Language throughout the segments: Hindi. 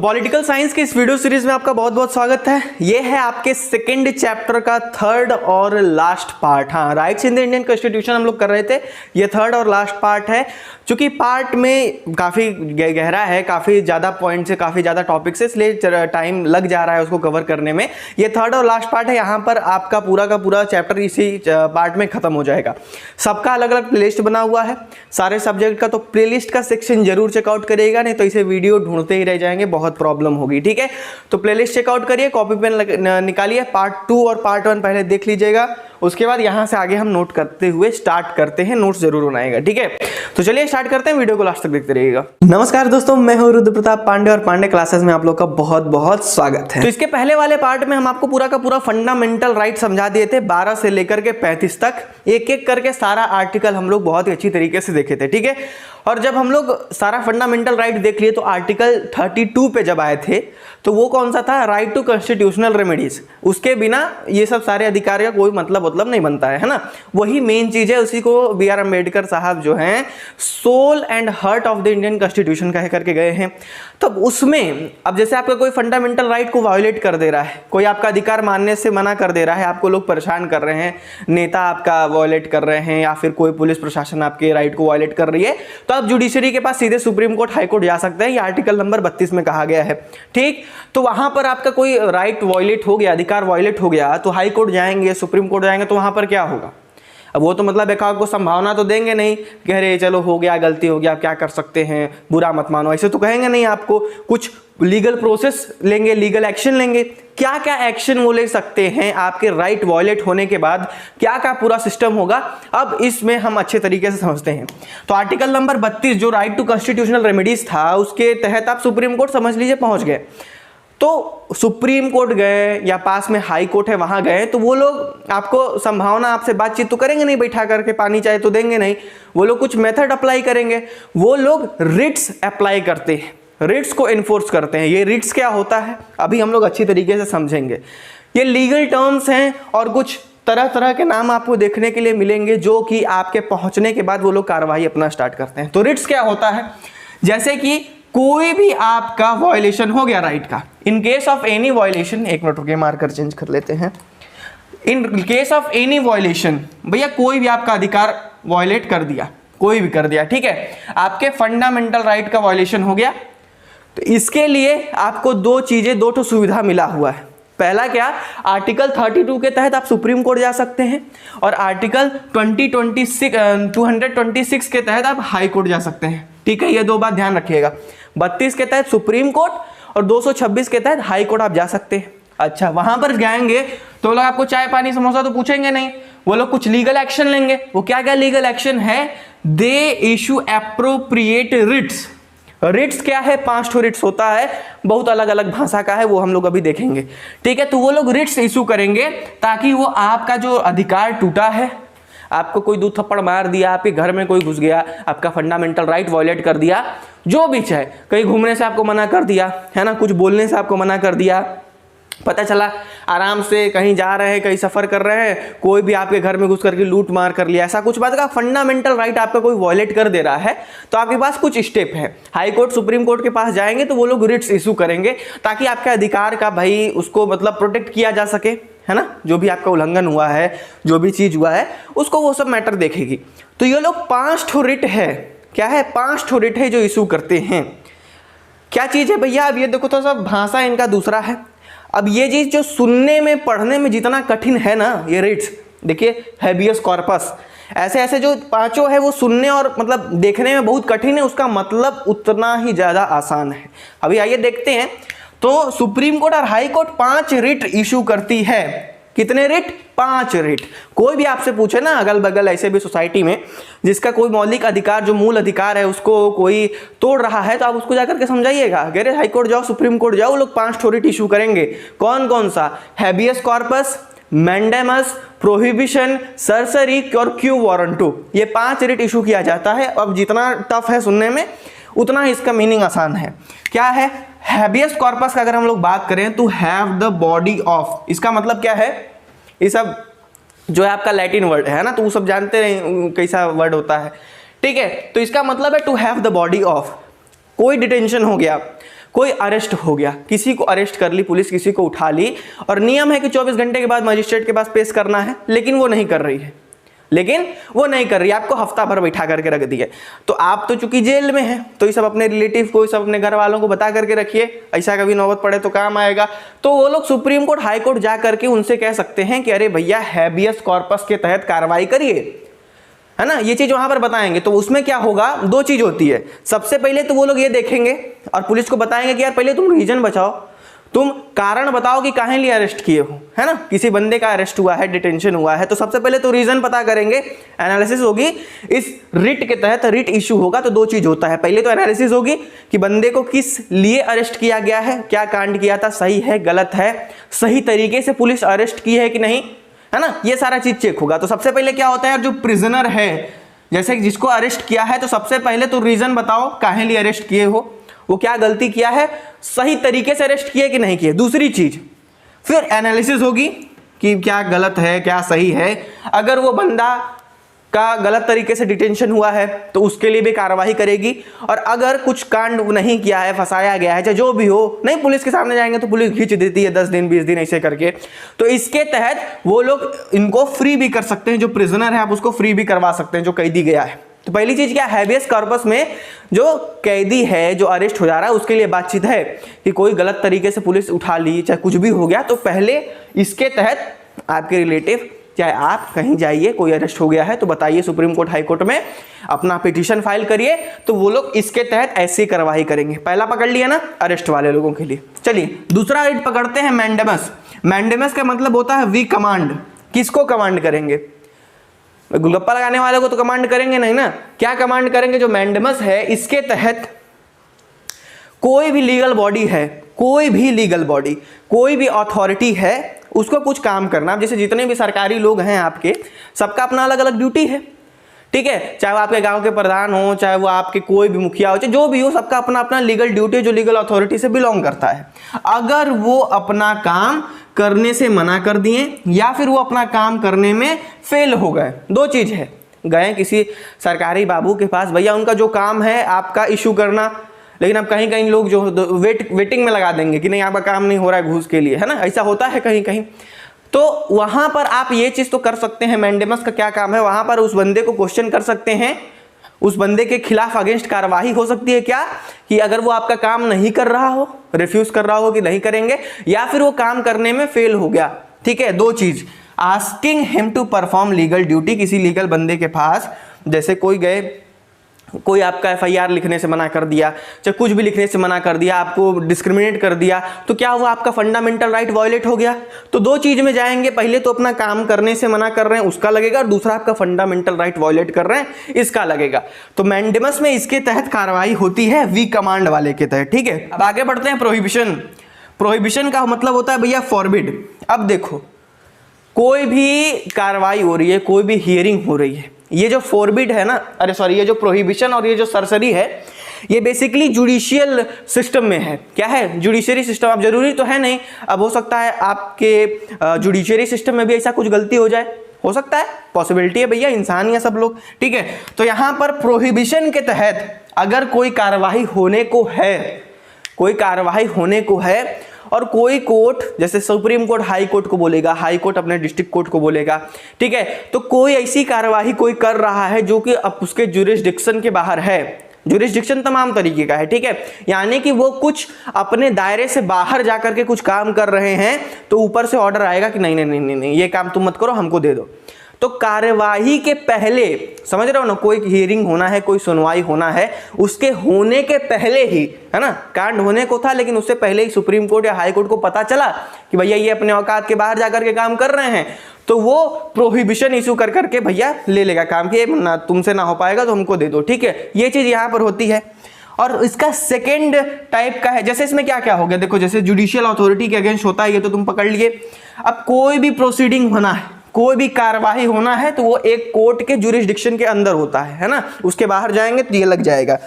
तो पॉलिटिकल साइंस के इस वीडियो सीरीज में आपका बहुत बहुत स्वागत है। ये है आपके सेकंड चैप्टर का थर्ड और लास्ट पार्ट। हाँ, rights in the Indian constitution हम लोग कर रहे थे, ये थर्ड और लास्ट पार्ट है। चूंकि पार्ट में काफ़ी गहरा है, काफ़ी ज़्यादा पॉइंट से, काफ़ी ज़्यादा टॉपिक से, इसलिए टाइम लग जा रहा है उसको कवर करने में। ये थर्ड और लास्ट पार्ट है, यहाँ पर आपका पूरा का पूरा चैप्टर इसी पार्ट में खत्म हो जाएगा। सबका अलग अलग प्लेलिस्ट बना हुआ है सारे सब्जेक्ट का, तो प्लेलिस्ट का सेक्शन जरूर चेकआउट करिएगा, नहीं तो इसे वीडियो ढूंढते ही रह जाएंगे, बहुत प्रॉब्लम होगी। ठीक है, तो प्लेलिस्ट चेकआउट करिए, कॉपी पेन निकालिए, पार्ट 2 और पार्ट 1 पहले देख लीजिएगा, उसके बाद यहां से आगे हम नोट करते हुए स्टार्ट करते हैं। नोट्स जरूर बनाएगा, ठीक है। तो चलिए स्टार्ट करते हैं, वीडियो को लास्ट तक देखते रहिएगा। नमस्कार दोस्तों, मैं हूं रुद्र प्रताप पांडे और पांडे क्लासेस में आप लोग का बहुत बहुत स्वागत है। तो इसके पहले वाले पार्ट में हम आपको पूरा का पूरा फंडामेंटल राइट समझा दिए थे, 12 से लेकर के 35 तक, एक एक करके सारा आर्टिकल हम लोग बहुत ही अच्छी तरीके से देखे थे। ठीक है, और जब हम लोग सारा फंडामेंटल राइट देख लिए तो आर्टिकल 32 पे जब आए थे तो वो कौन सा था, राइट टू कॉन्स्टिट्यूशनल रेमेडीज। उसके बिना ये सब सारे अधिकार का कोई मतलब नहीं बनता है ना, वही मेन चीज है। उसी को B.R. अम्बेडकर साहब जो हैं soul and heart of the Indian constitution कह करके गए हैं। तब उसमें अब जैसे आपका कोई फंडामेंटल राइट को वायोलेट कर दे रहा है, कोई आपका अधिकार मानने से मना कर दे रहा है, आपको लोग परेशान कर रहे हैं, नेता आपका वायोलेट कर रहे हैं या फिर कोई पुलिस प्रशासन आपके राइट को वायोलेट कर रही है, तो आप जुडिशरी के पास सीधे सुप्रीम कोर्ट, हाई कोर्ट जा सकते हैं। ये आर्टिकल नंबर 32 में कहा गया है। ठीक, तो वहां पर आपका कोई राइट वायोलेट हो गया, अधिकार वायोलेट हो गया, तो हाई कोर्ट जाएंगे, सुप्रीम कोर्ट जाएंगे, तो वहां पर क्या होगा। अब वो तो मतलब एक आपको संभावना तो देंगे नहीं, कह रहे चलो हो गया, गलती हो गया, आप क्या कर सकते हैं, बुरा मत मानो, ऐसे तो कहेंगे नहीं। आपको कुछ लीगल प्रोसेस लेंगे, लीगल एक्शन लेंगे। क्या क्या एक्शन वो ले सकते हैं आपके राइट वायलेट होने के बाद, क्या क्या पूरा सिस्टम होगा, अब इसमें हम अच्छे तरीके से समझते हैं। तो आर्टिकल नंबर 32 जो राइट टू कॉन्स्टिट्यूशनल रेमेडीज था, उसके तहत आप सुप्रीम कोर्ट समझ लीजिए पहुंच गए। तो सुप्रीम कोर्ट गए या पास में हाई कोर्ट है वहां गए, तो वो लोग आपको संभावना, आपसे बातचीत तो करेंगे नहीं, बैठा करके पानी चाय तो देंगे नहीं, वो लोग कुछ मेथड अप्लाई करेंगे। वो लोग रिट्स अप्लाई करते हैं, रिट्स को एनफोर्स करते हैं। ये रिट्स क्या होता है अभी हम लोग अच्छी तरीके से समझेंगे। ये लीगल टर्म्स हैं और कुछ तरह तरह के नाम आपको देखने के लिए मिलेंगे, जो कि आपके पहुंचने के बाद वो लोग कार्रवाई अपना स्टार्ट करते हैं। तो रिट्स क्या होता है, जैसे कि कोई भी आपका वायलेशन हो गया राइट का, in case of any violation, एक मिनट रुकिए मार्कर चेंज कर लेते हैं। In case of any violation, भैया कोई भी आपका अधिकार वायलेट कर दिया, कोई भी कर दिया, ठीक है, आपके फंडामेंटल राइट का वायलेशन हो गया, तो इसके लिए आपको दो चीजें, दो तो सुविधा मिला हुआ है। पहला क्या, आर्टिकल 32 के तहत आप सुप्रीम कोर्ट जा सकते हैं, और आर्टिकल 226 के तहत आप हाई कोर्ट जा सकते हैं। ठीक है, ये दो बात ध्यान रखिएगा। 32 के तहत सुप्रीम कोर्ट और 226 के तहत हाई कोर्ट आप जा सकते हैं। अच्छा, वहां पर जाएंगे तो लोग आपको चाय पानी समोसा तो पूछेंगे नहीं, वो लोग कुछ लीगल एक्शन लेंगे। वो क्या क्या लीगल एक्शन है, they issue appropriate writs. Writs क्या है, 5 रिट्स होता है, बहुत अलग अलग भाषा का है, वो हम लोग अभी देखेंगे। ठीक है, तो वो लोग रिट्स इशू करेंगे ताकि वो आपका जो अधिकार टूटा है, आपको कोई 2 थप्पड़ मार दिया, आपके घर में कोई घुस गया, आपका फंडामेंटल राइट वायलेट कर दिया, जो भी चाहे, कहीं घूमने से आपको मना कर दिया है ना, कुछ बोलने से आपको मना कर दिया, पता चला आराम से कहीं जा रहे हैं, कहीं सफर कर रहे हैं, कोई भी आपके घर में घुस करके लूट मार कर लिया, ऐसा कुछ बात का फंडामेंटल राइट आपका कोई वायलेट कर दे रहा है, तो आपके पास कुछ स्टेप है। हाई कोर्ट, सुप्रीम कोर्ट के पास जाएंगे तो वो लोग रिट्स इशू करेंगे ताकि आपके अधिकार का भाई उसको मतलब प्रोटेक्ट किया जा सके, है ना। जो भी आपका उल्लंघन हुआ है, जो भी चीज हुआ है, उसको वो सब मैटर देखेगी। तो ये लोग 5 रिट है, क्या है, 5 रिट है जो इशू करते हैं। क्या चीज है भैया, अब ये देखो तो सब भाषा इनका दूसरा है। अब ये चीज जो सुनने में, पढ़ने में जितना कठिन है ना, ये रिट्स देखिए, हैबियस कॉर्पस, ऐसे ऐसे जो 5 है वो सुनने और मतलब देखने में बहुत कठिन है, उसका मतलब उतना ही ज्यादा आसान है। अभी आइए देखते हैं। तो सुप्रीम कोर्ट और हाई कोर्ट 5 रिट इशू करती है। कितने रिट, 5 रिट। कोई भी आपसे पूछे ना अगल बगल ऐसे भी सोसाइटी में, जिसका कोई मौलिक अधिकार, जो मूल अधिकार है, उसको कोई तोड़ रहा है, तो आप उसको जाकर के समझाइएगा, कह रहे हाई कोर्ट जाओ, सुप्रीम कोर्ट जाओ, वो लोग 5 रिट इशू करेंगे। कौन कौन सा, हैबियस कॉर्पस, मैंडेमस, प्रोहिबिशन, सरसरी और क्यू वारंटो, ये 5 रिट इशू किया जाता है। अब जितना टफ है सुनने में, उतना ही इसका मीनिंग आसान है। क्या है, हैबियस कॉर्पस का अगर हम लोग बात करें, to have the body of, इसका मतलब क्या है, ये सब जो है आपका लैटिन वर्ड है ना, तो वो सब जानते हैं कैसा वर्ड होता है। ठीक है, तो इसका मतलब है to have the body of. कोई डिटेंशन हो गया, कोई अरेस्ट हो गया, किसी को अरेस्ट कर ली पुलिस, किसी को उठा ली, और नियम है कि 24 घंटे के बाद मजिस्ट्रेट के पास पेश करना है, लेकिन वो नहीं कर रही है, आपको हफ्ता भर बैठा करके रख दिया। तो आप तो चूंकि जेल में हैं, तो ये सब अपने रिलेटिव को, सब अपने घर वालों को बता करके रखिए, ऐसा कभी नौबत पड़े तो काम आएगा। तो वो लोग सुप्रीम कोर्ट, हाई कोर्ट जा करके उनसे कह सकते हैं कि अरे भैया हैबियस कॉर्पस के तहत कार्रवाई करिए, है ना, ये चीज वहां पर बताएंगे। तो उसमें क्या होगा, दो चीज होती है। सबसे पहले तो वो लोग ये देखेंगे और पुलिस को बताएंगे कि यार पहले तुम रीजन बताओ, तुम कारण बताओ कि काहे लिए अरेस्ट किए हो, है ना, किसी बंदे का अरेस्ट हुआ है, डिटेंशन हुआ है, तो सबसे पहले तो रीजन पता करेंगे, एनालिसिस होगी। इस रिट के तहत रिट इशू होगा तो दो चीज होता है, पहले तो एनालिसिस होगी कि बंदे को किस लिए अरेस्ट किया गया है, क्या कांड किया था, सही है गलत है, सही तरीके से पुलिस अरेस्ट की है कि नहीं, है ना, ये सारा चीज चेक होगा। तो सबसे पहले क्या होता है, जो प्रिजनर है, जैसे जिसको अरेस्ट किया है, तो सबसे पहले तो रीजन बताओ काहे लिए अरेस्ट किए हो, वो क्या गलती किया है, सही तरीके से अरेस्ट किए कि नहीं किए। दूसरी चीज फिर एनालिसिस होगी कि क्या गलत है क्या सही है। अगर वो बंदा का गलत तरीके से डिटेंशन हुआ है तो उसके लिए भी कार्रवाई करेगी, और अगर कुछ कांड नहीं किया है, फंसाया गया है, चाहे जो भी हो, नहीं पुलिस के सामने जाएंगे तो पुलिस खींच देती है 10 दिन 20 दिन ऐसे करके, तो इसके तहत वो लोग इनको फ्री भी कर सकते हैं। जो प्रिजनर है आप उसको फ्री भी करवा सकते हैं, जो कैदी गया है। तो पहली चीज क्या, हैबियस कॉर्पस में जो कैदी है, जो अरेस्ट हो जा रहा है, उसके लिए बातचीत है कि कोई गलत तरीके से पुलिस उठा ली, चाहे कुछ भी हो गया, तो पहले इसके तहत आपके रिलेटिव, चाहे आप कहीं जाइए, कोई अरेस्ट हो गया है तो बताइए सुप्रीम कोर्ट, हाई कोर्ट में अपना पिटीशन फाइल करिए, तो वो लोग इसके तहत ऐसी कार्रवाई करेंगे। पहला पकड़ लिया ना, अरेस्ट वाले लोगों के लिए। चलिए दूसरा रिट पकड़ते हैं, मैंडेमस। मैंडेमस का मतलब होता है वी कमांड। किसको कमांड करेंगे, गुलगप्पा लगाने वाले को तो कमांड करेंगे नहीं ना, क्या कमांड करेंगे, जो मैंडेमस है इसके तहत कोई भी लीगल बॉडी है, कोई भी लीगल बॉडी, कोई भी अथॉरिटी है, उसको कुछ काम करना। जैसे जितने भी सरकारी लोग हैं आपके, सबका अपना अलग अलग ड्यूटी है, ठीक है, चाहे वो आपके गांव के प्रधान हो, चाहे वो आपके कोई भी मुखिया हो, चाहे जो भी हो, सबका अपना अपना लीगल ड्यूटी है जो लीगल अथॉरिटी से बिलोंग करता है। अगर वो अपना काम करने से मना कर दिए या फिर वो अपना काम करने में फेल हो गए, दो चीज है, गए किसी सरकारी बाबू के पास, भैया उनका जो काम है आपका इशू करना, लेकिन अब कहीं कहीं लोग जो वेटिंग में लगा देंगे कि नहीं आपका काम नहीं हो रहा है घूस के लिए, है ना, ऐसा होता है कहीं कहीं। तो वहां पर आप ये चीज तो कर सकते हैं, मैंडेमस का क्या काम है, वहां पर उस बंदे को क्वेश्चन कर सकते हैं, उस बंदे के खिलाफ अगेंस्ट कार्रवाई हो सकती है क्या, कि अगर वो आपका काम नहीं कर रहा हो, रिफ्यूज कर रहा हो कि नहीं करेंगे, या फिर वो काम करने में फेल हो गया, ठीक है। दो चीज, asking him to perform legal duty, किसी लीगल बंदे के पास, जैसे कोई गए, कोई आपका FIR लिखने से मना कर दिया, चाहे कुछ भी लिखने से मना कर दिया, आपको डिस्क्रिमिनेट कर दिया, तो क्या हुआ, आपका फंडामेंटल राइट वायलेट हो गया। तो दो चीज में जाएंगे, पहले तो अपना काम करने से मना कर रहे हैं उसका लगेगा, और दूसरा आपका फंडामेंटल राइट वायलेट कर रहे हैं इसका लगेगा। तो मैंडेमस में इसके तहत कार्रवाई होती है, वी कमांड वाले के तहत, ठीक है। अब आगे बढ़ते हैं, प्रोहिबिशन। प्रोहिबिशन का मतलब होता है भैया फॉरबिड। अब देखो, कोई भी कार्रवाई हो रही है, कोई भी हियरिंग हो रही है, ये जो फॉरबिड है ना, अरे सॉरी, ये जो प्रोहिबिशन और ये जो सरसरी है, ये बेसिकली जुडिशियल सिस्टम में है। क्या है, जुडिशरी सिस्टम। अब जरूरी तो है नहीं, अब हो सकता है आपके जुडिशरी सिस्टम में भी ऐसा कुछ गलती हो जाए, हो सकता है, पॉसिबिलिटी है भैया, इंसान या सब लोग, ठीक है। तो यहां पर प्रोहिबिशन के तहत अगर कोई कार्रवाई होने को है, कोई कार्रवाई होने को है, और कोई कोर्ट, जैसे सुप्रीम कोर्ट हाई कोर्ट को बोलेगा, हाई कोर्ट अपने डिस्ट्रिक्ट कोर्ट को बोलेगा, ठीक है, तो कोई ऐसी कार्यवाही कोई कर रहा है जो कि अब उसके जुरिस्डिक्शन के बाहर है। जुरिस्डिक्शन तमाम तरीके का है, ठीक है, यानी कि वो कुछ अपने दायरे से बाहर जाकर के कुछ काम कर रहे हैं, तो ऊपर से ऑर्डर आएगा कि नहीं नहीं नहीं नहीं, नहीं ये काम तुम मत करो, हमको दे दो। तो कार्यवाही के पहले, समझ रहे हो ना, कोई हियरिंग होना है, कोई सुनवाई होना है, उसके होने के पहले ही, है ना, कांड होने को था लेकिन उससे पहले ही सुप्रीम कोर्ट या हाई कोर्ट को पता चला कि भैया ये अपने औकात के बाहर जाकर के काम कर रहे हैं, तो वो प्रोहिबिशन इशू कर करके भैया ले लेगा काम कि ना तुमसे ना हो पाएगा तो हमको दे दो, ठीक है। ये चीज यहाँ पर होती है। और इसका सेकेंड टाइप का है, जैसे इसमें क्या क्या हो गया, देखो, जैसे जुडिशियल अथॉरिटी के अगेंस्ट होता है, ये तो तुम पकड़ लिए। अब कोई भी प्रोसीडिंग होना है, कोई भी कार्यवाही होना है, तो वो एक कोर्ट के जुरिस्डिक्शन के अंदर होता है ना, उसके बाहर जाएंगे तो ये लग जाएगा।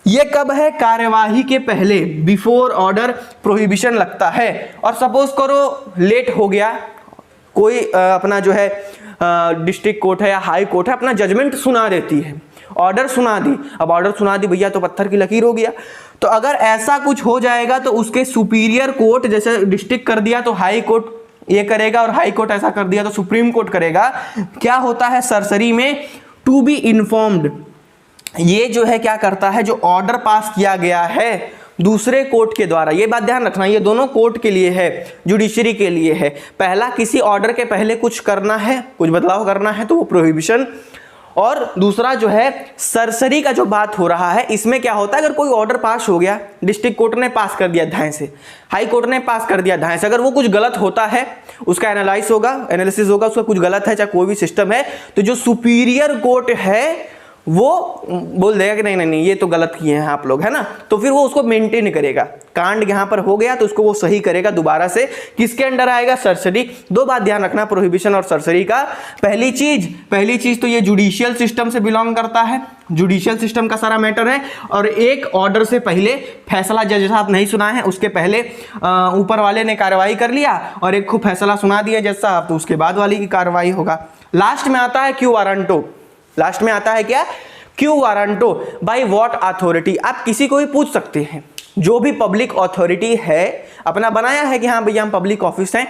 ये कब है, कार्यवाही के पहले, बिफोर ऑर्डर प्रोहिबिशन लगता है। और सपोज करो लेट हो गया, कोई अपना जो है डिस्ट्रिक्ट कोर्ट है या हाई कोर्ट है, अपना जजमेंट सुना देती है, ऑर्डर सुना दी। अब ऑर्डर सुना दी भैया तो पत्थर की लकीर हो गया। तो अगर ऐसा कुछ हो जाएगा तो उसके सुपीरियर कोर्ट, जैसे डिस्ट्रिक्ट कर दिया तो हाई कोर्ट ये करेगा, और हाई कोर्ट ऐसा कर दिया तो सुप्रीम कोर्ट करेगा। क्या होता है सरसरी में, टू बी इन्फॉर्म्ड, ये जो है क्या करता है, जो ऑर्डर पास किया गया है दूसरे कोर्ट के द्वारा, ये बात ध्यान रखना, ये दोनों कोर्ट के लिए है, जुडिशरी के लिए है। पहला किसी ऑर्डर के पहले कुछ करना है, कुछ बदलाव करना है तो वो प्रोहिबिशन, और दूसरा जो है सरसरी का जो बात हो रहा है, इसमें क्या होता है, अगर कोई ऑर्डर पास हो गया, डिस्ट्रिक्ट कोर्ट ने पास कर दिया धाए से, हाई कोर्ट ने पास कर दिया धाए से, अगर वो कुछ गलत होता है उसका एनालिसिस होगा, उसका कुछ गलत है, चाहे कोई भी सिस्टम है, तो जो सुपीरियर कोर्ट है वो बोल देगा कि नहीं नहीं नहीं ये तो गलत किए हैं आप लोग, है ना, तो फिर वो उसको मेंटेन करेगा। कांड यहां पर हो गया तो उसको वो सही करेगा दोबारा से, किसके अंडर आएगा, सरसरी। दो बात ध्यान रखना प्रोहिबिशन और सरसरी का। पहली चीज तो ये जुडिशियल सिस्टम से बिलोंग करता है, जुडिशियल सिस्टम का सारा मैटर है, और एक ऑर्डर से पहले फैसला जज साहब नहीं सुना है, उसके पहले ऊपर वाले ने कार्रवाई कर लिया और एक खूब फैसला सुना दिया जज साहब, तो उसके बाद वाली की कार्रवाई होगा। लास्ट में आता है क्यू वारंटो, लास्ट में आता है क्या, quo warranto, by what authority. आप किसी को भी पूछ सकते हैं, जो भी पब्लिक अथॉरिटी है, अपना बनाया है कि हाँ भैया हम पब्लिक ऑफिस हैं,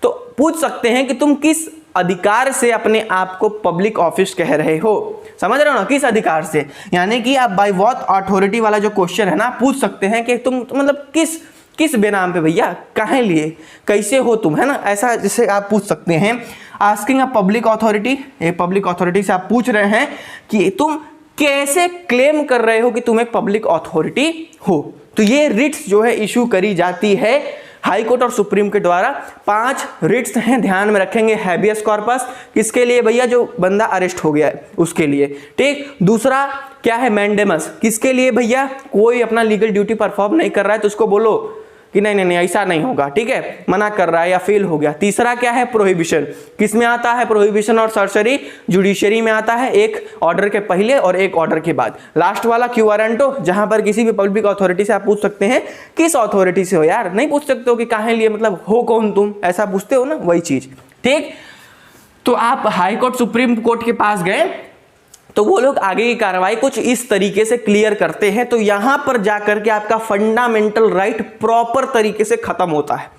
तो पूछ सकते हैं कि तुम किस अधिकार से अपने आप को पब्लिक ऑफिस कह रहे हो, समझ रहे हो ना, किस अधिकार से, यानी कि आप बाय व्हाट अथॉरिटी वाला जो क्वेश्चन है ना, पूछ सकते हैं कि तुम मतलब किस बेनाम पे भैया, काहे लिए, कैसे हो तुम, है ना, ऐसा जैसे आप पूछ सकते हैं। आस्किंग अ पब्लिक अथॉरिटी, एक पब्लिक अथॉरिटी से आप पूछ रहे हैं कि तुम कैसे क्लेम कर रहे हो कि तुम एक पब्लिक अथॉरिटी हो। तो ये रिट्स जो है इशू करी जाती है हाई कोर्ट और सुप्रीम के द्वारा। 5 रिट्स हैं, ध्यान में रखेंगे। हैबियस कॉर्पस किसके लिए भैया, जो बंदा अरेस्ट हो गया है उसके लिए, ठीक। दूसरा क्या है, मैंडेमस, किसके लिए भैया, कोई अपना लीगल ड्यूटी परफॉर्म नहीं कर रहा है तो उसको बोलो कि नहीं नहीं नहीं ऐसा नहीं होगा, ठीक है, मना कर रहा है या फेल हो गया। तीसरा क्या है, प्रोहिबिशन, किस में आता है, प्रोहिबिशन और सरसरी जुडिशरी में आता है, एक ऑर्डर के पहले और एक ऑर्डर के बाद। लास्ट वाला क्यू वारंटो, जहां पर किसी भी पब्लिक अथॉरिटी से आप पूछ सकते हैं किस अथॉरिटी से हो, यार नहीं पूछ सकते हो कि काहे लिए, मतलब हो कौन तुम, ऐसा पूछते हो ना, वही चीज, ठीक। तो आप हाई कोर्ट सुप्रीम कोर्ट के पास गए तो वो लोग आगे की कार्रवाई कुछ इस तरीके से क्लियर करते हैं, तो यहां पर जाकर के आपका फंडामेंटल राइट प्रॉपर तरीके से खत्म होता है।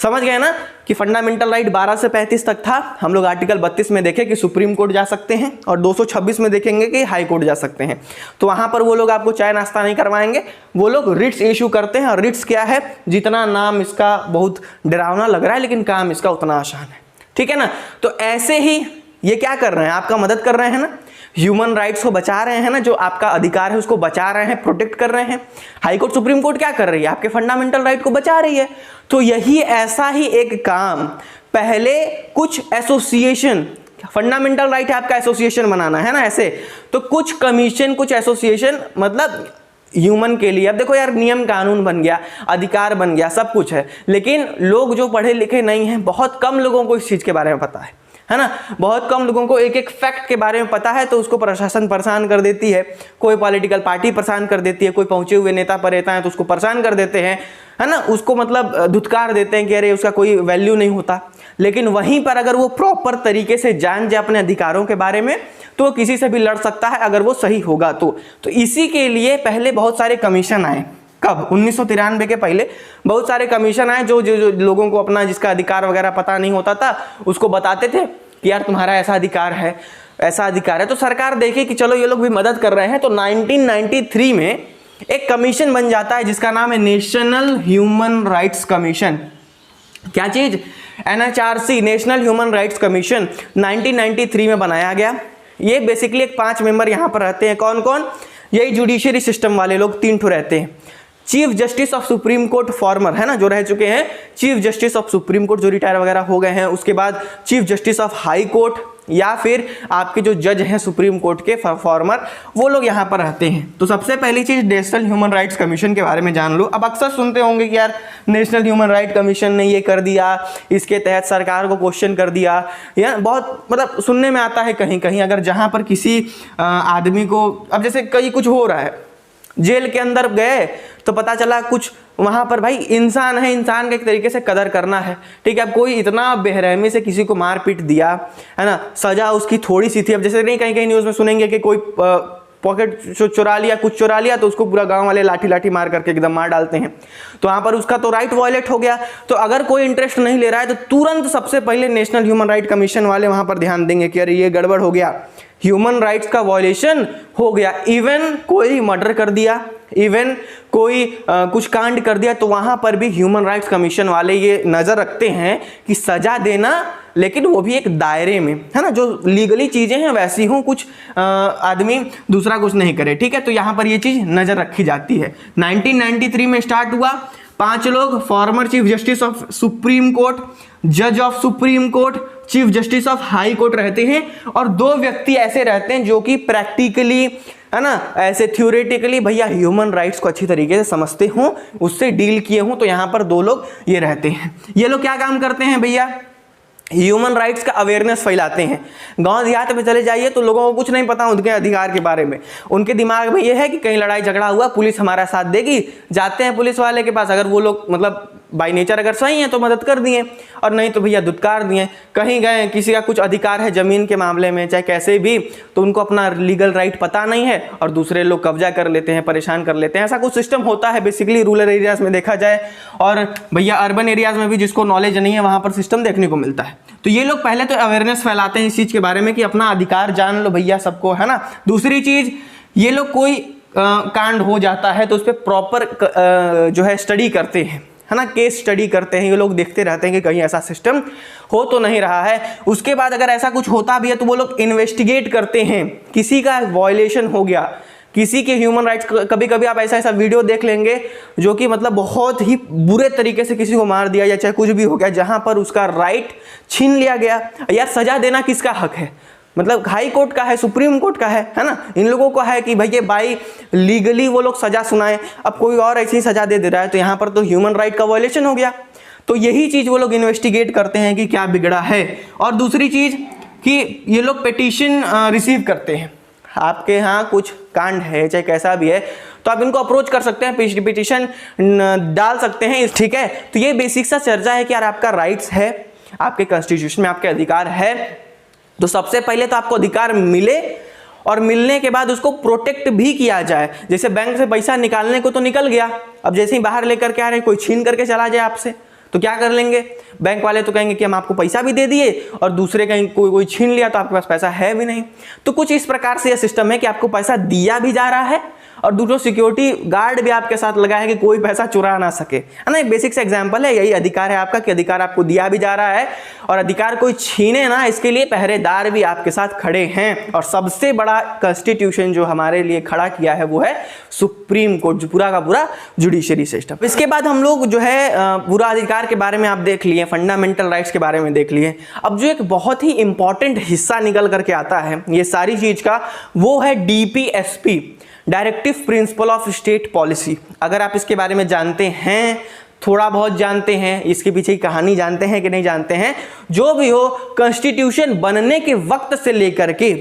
समझ गए ना कि फंडामेंटल राइट 12 से 35 तक था, हम लोग आर्टिकल 32 में देखे कि सुप्रीम कोर्ट जा सकते हैं, और 226 में देखेंगे कि हाई कोर्ट जा सकते हैं। तो वहां पर वो लोग आपको चाय नाश्ता नहीं करवाएंगे, वो लोग रिट्स इशू करते हैं। और रिट्स क्या है, जितना नाम इसका बहुत डरावना लग रहा है लेकिन काम इसका उतना आसान है, ठीक है ना। तो ऐसे ही ये क्या कर रहे हैं, आपका मदद कर रहे हैं ना, ह्यूमन राइट्स को बचा रहे हैं ना, जो आपका अधिकार है उसको बचा रहे हैं, प्रोटेक्ट कर रहे हैं। हाई कोर्ट सुप्रीम कोर्ट क्या कर रही है, आपके फंडामेंटल राइट को बचा रही है। तो यही ऐसा ही एक काम पहले कुछ एसोसिएशन, फंडामेंटल राइट है आपका एसोसिएशन बनाना है ना, ऐसे तो कुछ कमीशन, कुछ एसोसिएशन मतलब ह्यूमन के लिए। अब देखो यार, नियम कानून बन गया, अधिकार बन गया, सब कुछ है, लेकिन लोग जो पढ़े लिखे नहीं हैं, बहुत कम लोगों को इस चीज के बारे में पता है ना, बहुत कम लोगों को एक एक फैक्ट के बारे में पता है, तो उसको प्रशासन परेशान कर देती है, कोई पॉलिटिकल पार्टी परेशान कर देती है, कोई पहुंचे हुए नेता परेता है तो उसको परेशान कर देते हैं, है ना, उसको मतलब धुतकार देते हैं कि अरे उसका कोई वैल्यू नहीं होता। लेकिन वहीं पर अगर वो प्रॉपर तरीके से जान जाए अपने अधिकारों के बारे में, तो वो किसी से भी लड़ सकता है अगर वो सही होगा तो इसी के लिए पहले बहुत सारे कमीशन आए। कब, 1993 के पहले बहुत सारे कमीशन आए जो लोगों को अपना जिसका अधिकार वगैरह पता नहीं होता था उसको बताते थे कि यार तुम्हारा ऐसा अधिकार है, ऐसा अधिकार है। तो सरकार देखे कि चलो ये लोग भी मदद कर रहे हैं, तो 1993 में एक कमीशन बन जाता है जिसका नाम है नेशनल ह्यूमन राइट्स कमीशन। क्या चीज, NHRC, national human rights commission 1993 में बनाया गया। ये बेसिकली एक 5 मेंबर यहाँ पर रहते हैं। कौन कौन, यही जुडिशरी सिस्टम वाले लोग 3 ठो रहते हैं। Chief justice of supreme court farmer, है ना, जो रह चुके हैं, chief justice of supreme court जो रिटायर वगैरह हो गए हैं, उसके बाद chief justice of high court, या फिर आपके जो जज हैं सुप्रीम कोर्ट के फॉर्मर, वो लोग यहाँ पर रहते हैं। तो सबसे पहली चीज नेशनल ह्यूमन राइट्स कमीशन के बारे में जान लो। अब अक्सर सुनते होंगे कि यार नेशनल ह्यूमन राइट कमीशन ने ये कर दिया, इसके तहत सरकार को क्वेश्चन कर दिया, या बहुत मतलब सुनने में आता है कहीं कहीं। अगर जहाँ पर किसी आदमी को, अब जैसे कहीं कुछ हो रहा है, जेल के अंदर गए तो पता चला कुछ वहां पर, भाई इंसान है, इंसान का एक तरीके से कदर करना है, ठीक है। अब कोई इतना बेरहमी से किसी को मार पीट दिया, है ना, सजा उसकी थोड़ी सी थी। अब जैसे नहीं कहीं कहीं न्यूज में सुनेंगे कि कोई पॉकेट चुरा लिया, कुछ चुरा लिया, तो उसको पूरा गांव वाले लाठी लाठी मार करके एकदम मार डालते हैं। तो वहां पर उसका तो राइट वायलेट हो गया। तो अगर कोई इंटरेस्ट नहीं ले रहा है तो तुरंत सबसे पहले नेशनल ह्यूमन राइट कमीशन वाले वहां पर ध्यान देंगे कि अरे ये गड़बड़ हो गया, ह्यूमन राइट्स का वायलेशन हो गया। इवन कोई मर्डर कर दिया, इवन कोई कुछ कांड कर दिया, तो वहां पर भी ह्यूमन राइट्स कमीशन वाले ये नजर रखते हैं कि सजा देना, लेकिन वो भी एक दायरे में, है ना, जो लीगली चीजें हैं वैसी हों, कुछ आदमी दूसरा कुछ नहीं करे, ठीक है। तो यहाँ पर ये चीज नजर रखी जाती है। 1993 में स्टार्ट हुआ। 5 लोग, former chief justice of supreme court, जज of supreme court, chief justice of high court रहते हैं, और 2 व्यक्ति ऐसे रहते हैं जो कि प्रैक्टिकली, है ना, ऐसे थ्योरेटिकली भैया ह्यूमन राइट्स को अच्छी तरीके से समझते हों, उससे डील किए हों। तो यहाँ पर 2 लोग ये रहते हैं। ये लोग क्या काम करते हैं भैया? ह्यूमन राइट्स का अवेयरनेस फैलाते हैं। गांव देहात में चले जाइए तो लोगों को कुछ नहीं पता उनके अधिकार के बारे में। उनके दिमाग में ये है कि कहीं लड़ाई झगड़ा हुआ, पुलिस हमारा साथ देगी, जाते हैं पुलिस वाले के पास, अगर वो लोग मतलब बाई नेचर अगर सही है तो मदद कर दिए, और नहीं तो भैया दुत्कार दिए। कहीं गए, किसी का कुछ अधिकार है जमीन के मामले में, चाहे कैसे भी, तो उनको अपना लीगल राइट पता नहीं है और दूसरे लोग कब्जा कर लेते हैं, परेशान कर लेते हैं। ऐसा कुछ सिस्टम होता है बेसिकली रूरल एरियाज में देखा जाए, और भैया अर्बन एरियाज में भी जिसको नॉलेज नहीं है वहां पर सिस्टम देखने को मिलता है। तो ये लोग पहले तो अवेयरनेस फैलाते हैं इस चीज के बारे में कि अपना अधिकार जान लो भैया सबको, है ना। दूसरी चीज, ये लोग कोई कांड हो जाता है तो उस पर प्रॉपर जो है स्टडी करते हैं, है ना, केस स्टडी करते हैं। ये लोग देखते रहते हैं कि कहीं ऐसा सिस्टम हो तो नहीं रहा है। उसके बाद अगर ऐसा कुछ होता भी है तो वो लोग इन्वेस्टिगेट करते हैं। किसी का वायलेशन हो गया, किसी के ह्यूमन राइट्स, कभी कभी आप ऐसा ऐसा वीडियो देख लेंगे जो कि मतलब बहुत ही बुरे तरीके से किसी को मार दिया या चाहे कुछ भी हो गया, जहां पर उसका राइट छीन लिया गया। यार सजा देना किसका हक है? मतलब हाई कोर्ट का है, सुप्रीम कोर्ट का है ना। इन लोगों को है कि भैया बाई लीगली वो लोग सजा सुनाए, अब कोई और ऐसी सजा दे रहा है तो यहाँ पर तो ह्यूमन राइट का वायलेशन हो गया। तो यही चीज वो लोग इन्वेस्टिगेट करते हैं कि क्या बिगड़ा है। और दूसरी चीज कि ये लोग पिटीशन रिसीव करते हैं। आपके यहाँ कुछ कांड है, चाहे कैसा भी है, तो आप इनको अप्रोच कर सकते हैं, पिटीशन डाल सकते हैं, ठीक है। तो ये बेसिक सा चर्चा है कि यार आपका राइट्स है, आपके कॉन्स्टिट्यूशन में आपके अधिकार है, तो सबसे पहले तो आपको अधिकार मिले और मिलने के बाद उसको प्रोटेक्ट भी किया जाए। जैसे बैंक से पैसा निकालने को तो निकल गया, अब जैसे ही बाहर लेकर के आ रहे हैं, कोई छीन करके चला जाए आपसे तो क्या कर लेंगे? बैंक वाले तो कहेंगे कि हम आपको पैसा भी दे दिए और दूसरे कहीं कोई छीन लिया तो आपके पास पैसा है भी नहीं। तो कुछ इस प्रकार से यह सिस्टम है कि आपको पैसा दिया भी जा रहा है और दूसरों सिक्योरिटी गार्ड भी आपके साथ लगा है कि कोई पैसा चुरा ना सके, है ना। एक बेसिक सा एग्जांपल है, यही अधिकार है आपका कि अधिकार आपको दिया भी जा रहा है और अधिकार कोई छीने ना, इसके लिए पहरेदार भी आपके साथ खड़े हैं। और सबसे बड़ा कॉन्स्टिट्यूशन जो हमारे लिए खड़ा किया है वो है सुप्रीम कोर्ट, जो पूरा का पूरा जुडिशरी सिस्टम। इसके बाद हम लोग जो है पूरा अधिकार के बारे में आप देख लिए, फंडामेंटल राइट्स के बारे में देख लिए। अब जो एक बहुत ही इंपॉर्टेंट हिस्सा निकल करके आता है ये सारी चीज का, वो है DPSP, directive principle of state policy. अगर आप इसके बारे में जानते हैं, थोड़ा बहुत जानते हैं, इसके पीछे की कहानी जानते हैं कि नहीं जानते हैं, जो भी हो, कॉन्स्टिट्यूशन बनने के वक्त से लेकर के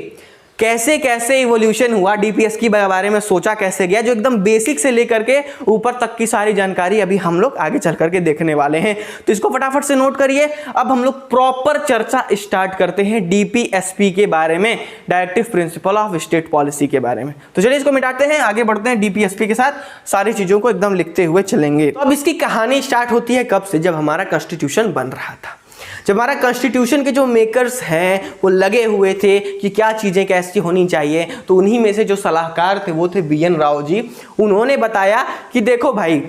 कैसे कैसे इवोल्यूशन हुआ, डीपीएस के बारे में सोचा कैसे गया, जो एकदम बेसिक से लेकर के ऊपर तक की सारी जानकारी अभी हम लोग आगे चल करके देखने वाले हैं। तो इसको फटाफट से नोट करिए। अब हम लोग प्रॉपर चर्चा स्टार्ट करते हैं डीपीएसपी के बारे में, directive principle of state policy के बारे में। तो चलिए इसको मिटाते हैं, आगे बढ़ते हैं। डीपीएसपी के साथ सारी चीजों को एकदम लिखते हुए चलेंगे। तो अब इसकी कहानी स्टार्ट होती है कब से? जब हमारा कॉन्स्टिट्यूशन बन रहा था। जब हमारा कॉन्स्टिट्यूशन के जो मेकर्स हैं वो लगे हुए थे कि क्या चीज़ें कैसी होनी चाहिए, तो उन्हीं में से जो सलाहकार थे वो थे BN राव जी। उन्होंने बताया कि देखो भाई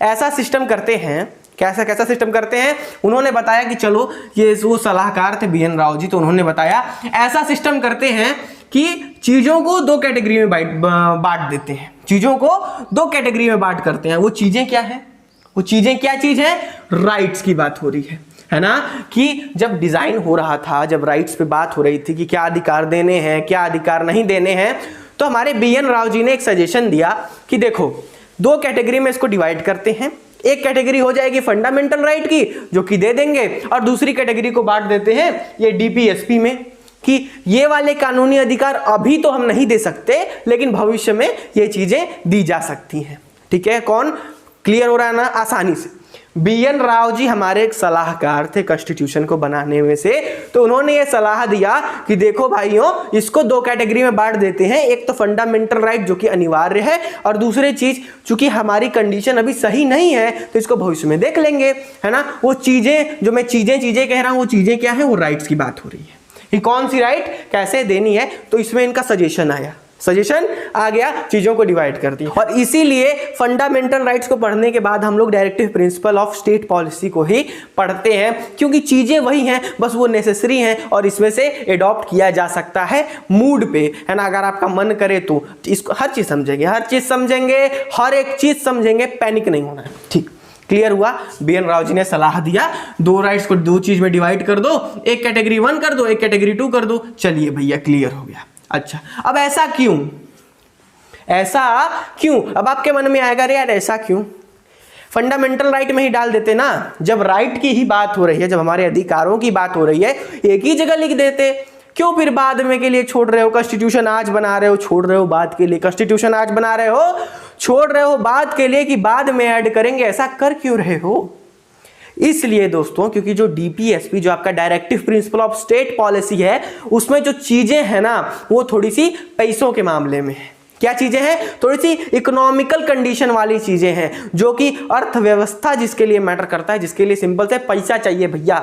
ऐसा सिस्टम करते हैं, कैसा कैसा सिस्टम करते हैं। उन्होंने बताया कि चलो, ये वो सलाहकार थे BN राव जी, तो उन्होंने बताया ऐसा सिस्टम करते हैं कि चीज़ों को 2 कैटेगरी में बांट देते हैं, चीज़ों को 2 कैटेगरी में बांट करते हैं। वो चीज़ें क्या है? वो चीज़ें क्या चीज़ है? राइट्स की बात हो रही है ना। कि जब डिजाइन हो रहा था, जब राइट्स पे बात हो रही थी कि क्या अधिकार देने हैं, क्या अधिकार नहीं देने हैं, तो हमारे BN राव जी ने एक सजेशन दिया कि देखो 2 कैटेगरी में इसको डिवाइड करते हैं। एक कैटेगरी हो जाएगी फंडामेंटल राइट की, जो कि दे देंगे, और दूसरी कैटेगरी को बांट देते हैं ये DPSP में, कि ये वाले कानूनी अधिकार अभी तो हम नहीं दे सकते, लेकिन भविष्य में ये चीजें दी जा सकती हैं। ठीक है, कौन क्लियर हो रहा है ना आसानी से? BN राव जी हमारे एक सलाहकार थे कॉन्स्टिट्यूशन को बनाने में से, तो उन्होंने ये सलाह दिया कि देखो भाइयों, इसको दो कैटेगरी में बांट देते हैं, एक तो फंडामेंटल राइट जो कि अनिवार्य है, और दूसरी चीज चूंकि हमारी कंडीशन अभी सही नहीं है तो इसको भविष्य में देख लेंगे, है ना। वो चीजें जो मैं चीजें कह रहा हूं, वो चीजें क्या है, वो राइट्स की बात हो रही है कि कौन सी राइट कैसे देनी है। तो इसमें इनका सजेशन आ गया, चीजों को डिवाइड कर दी। और इसीलिए फंडामेंटल राइट्स को पढ़ने के बाद हम लोग directive principle of state policy को ही पढ़ते हैं, क्योंकि चीजें वही हैं, बस वो नेसेसरी हैं और इसमें से एडॉप्ट किया जा सकता है मूड पे, है ना। अगर आपका मन करे तो इसको हर चीज समझेंगे, हर एक चीज समझेंगे, पैनिक नहीं होना है, ठीक। क्लियर हुआ। BN राव जी ने सलाह दिया, दो राइट्स को दो चीज में डिवाइड कर दो, एक कैटेगरी 1 कर दो, एक कैटेगरी 2 कर दो। चलिए भैया, क्लियर हो गया। अच्छा, अब ऐसा क्यों, अब आपके मन में आएगा, अरे यार ऐसा क्यों, फंडामेंटल राइट में ही डाल देते ना। जब राइट की ही बात हो रही है, जब हमारे अधिकारों की बात हो रही है, एक ही जगह लिख देते, क्यों फिर बाद में के लिए छोड़ रहे हो। कॉन्स्टिट्यूशन आज बना रहे हो, छोड़ रहे हो बाद के लिए, कॉन्स्टिट्यूशन आज बना रहे हो, छोड़ रहे हो बाद के लिए कि बाद में ऐड करेंगे, ऐसा कर क्यों रहे हो। इसलिए दोस्तों, क्योंकि जो DPSP जो आपका directive principle of state policy है, उसमें जो चीजें हैं ना, वो थोड़ी सी पैसों के मामले में है। क्या चीजें हैं, थोड़ी सी इकोनॉमिकल कंडीशन वाली चीजें हैं, जो कि अर्थव्यवस्था जिसके लिए मैटर करता है, जिसके लिए सिंपल से पैसा चाहिए भैया,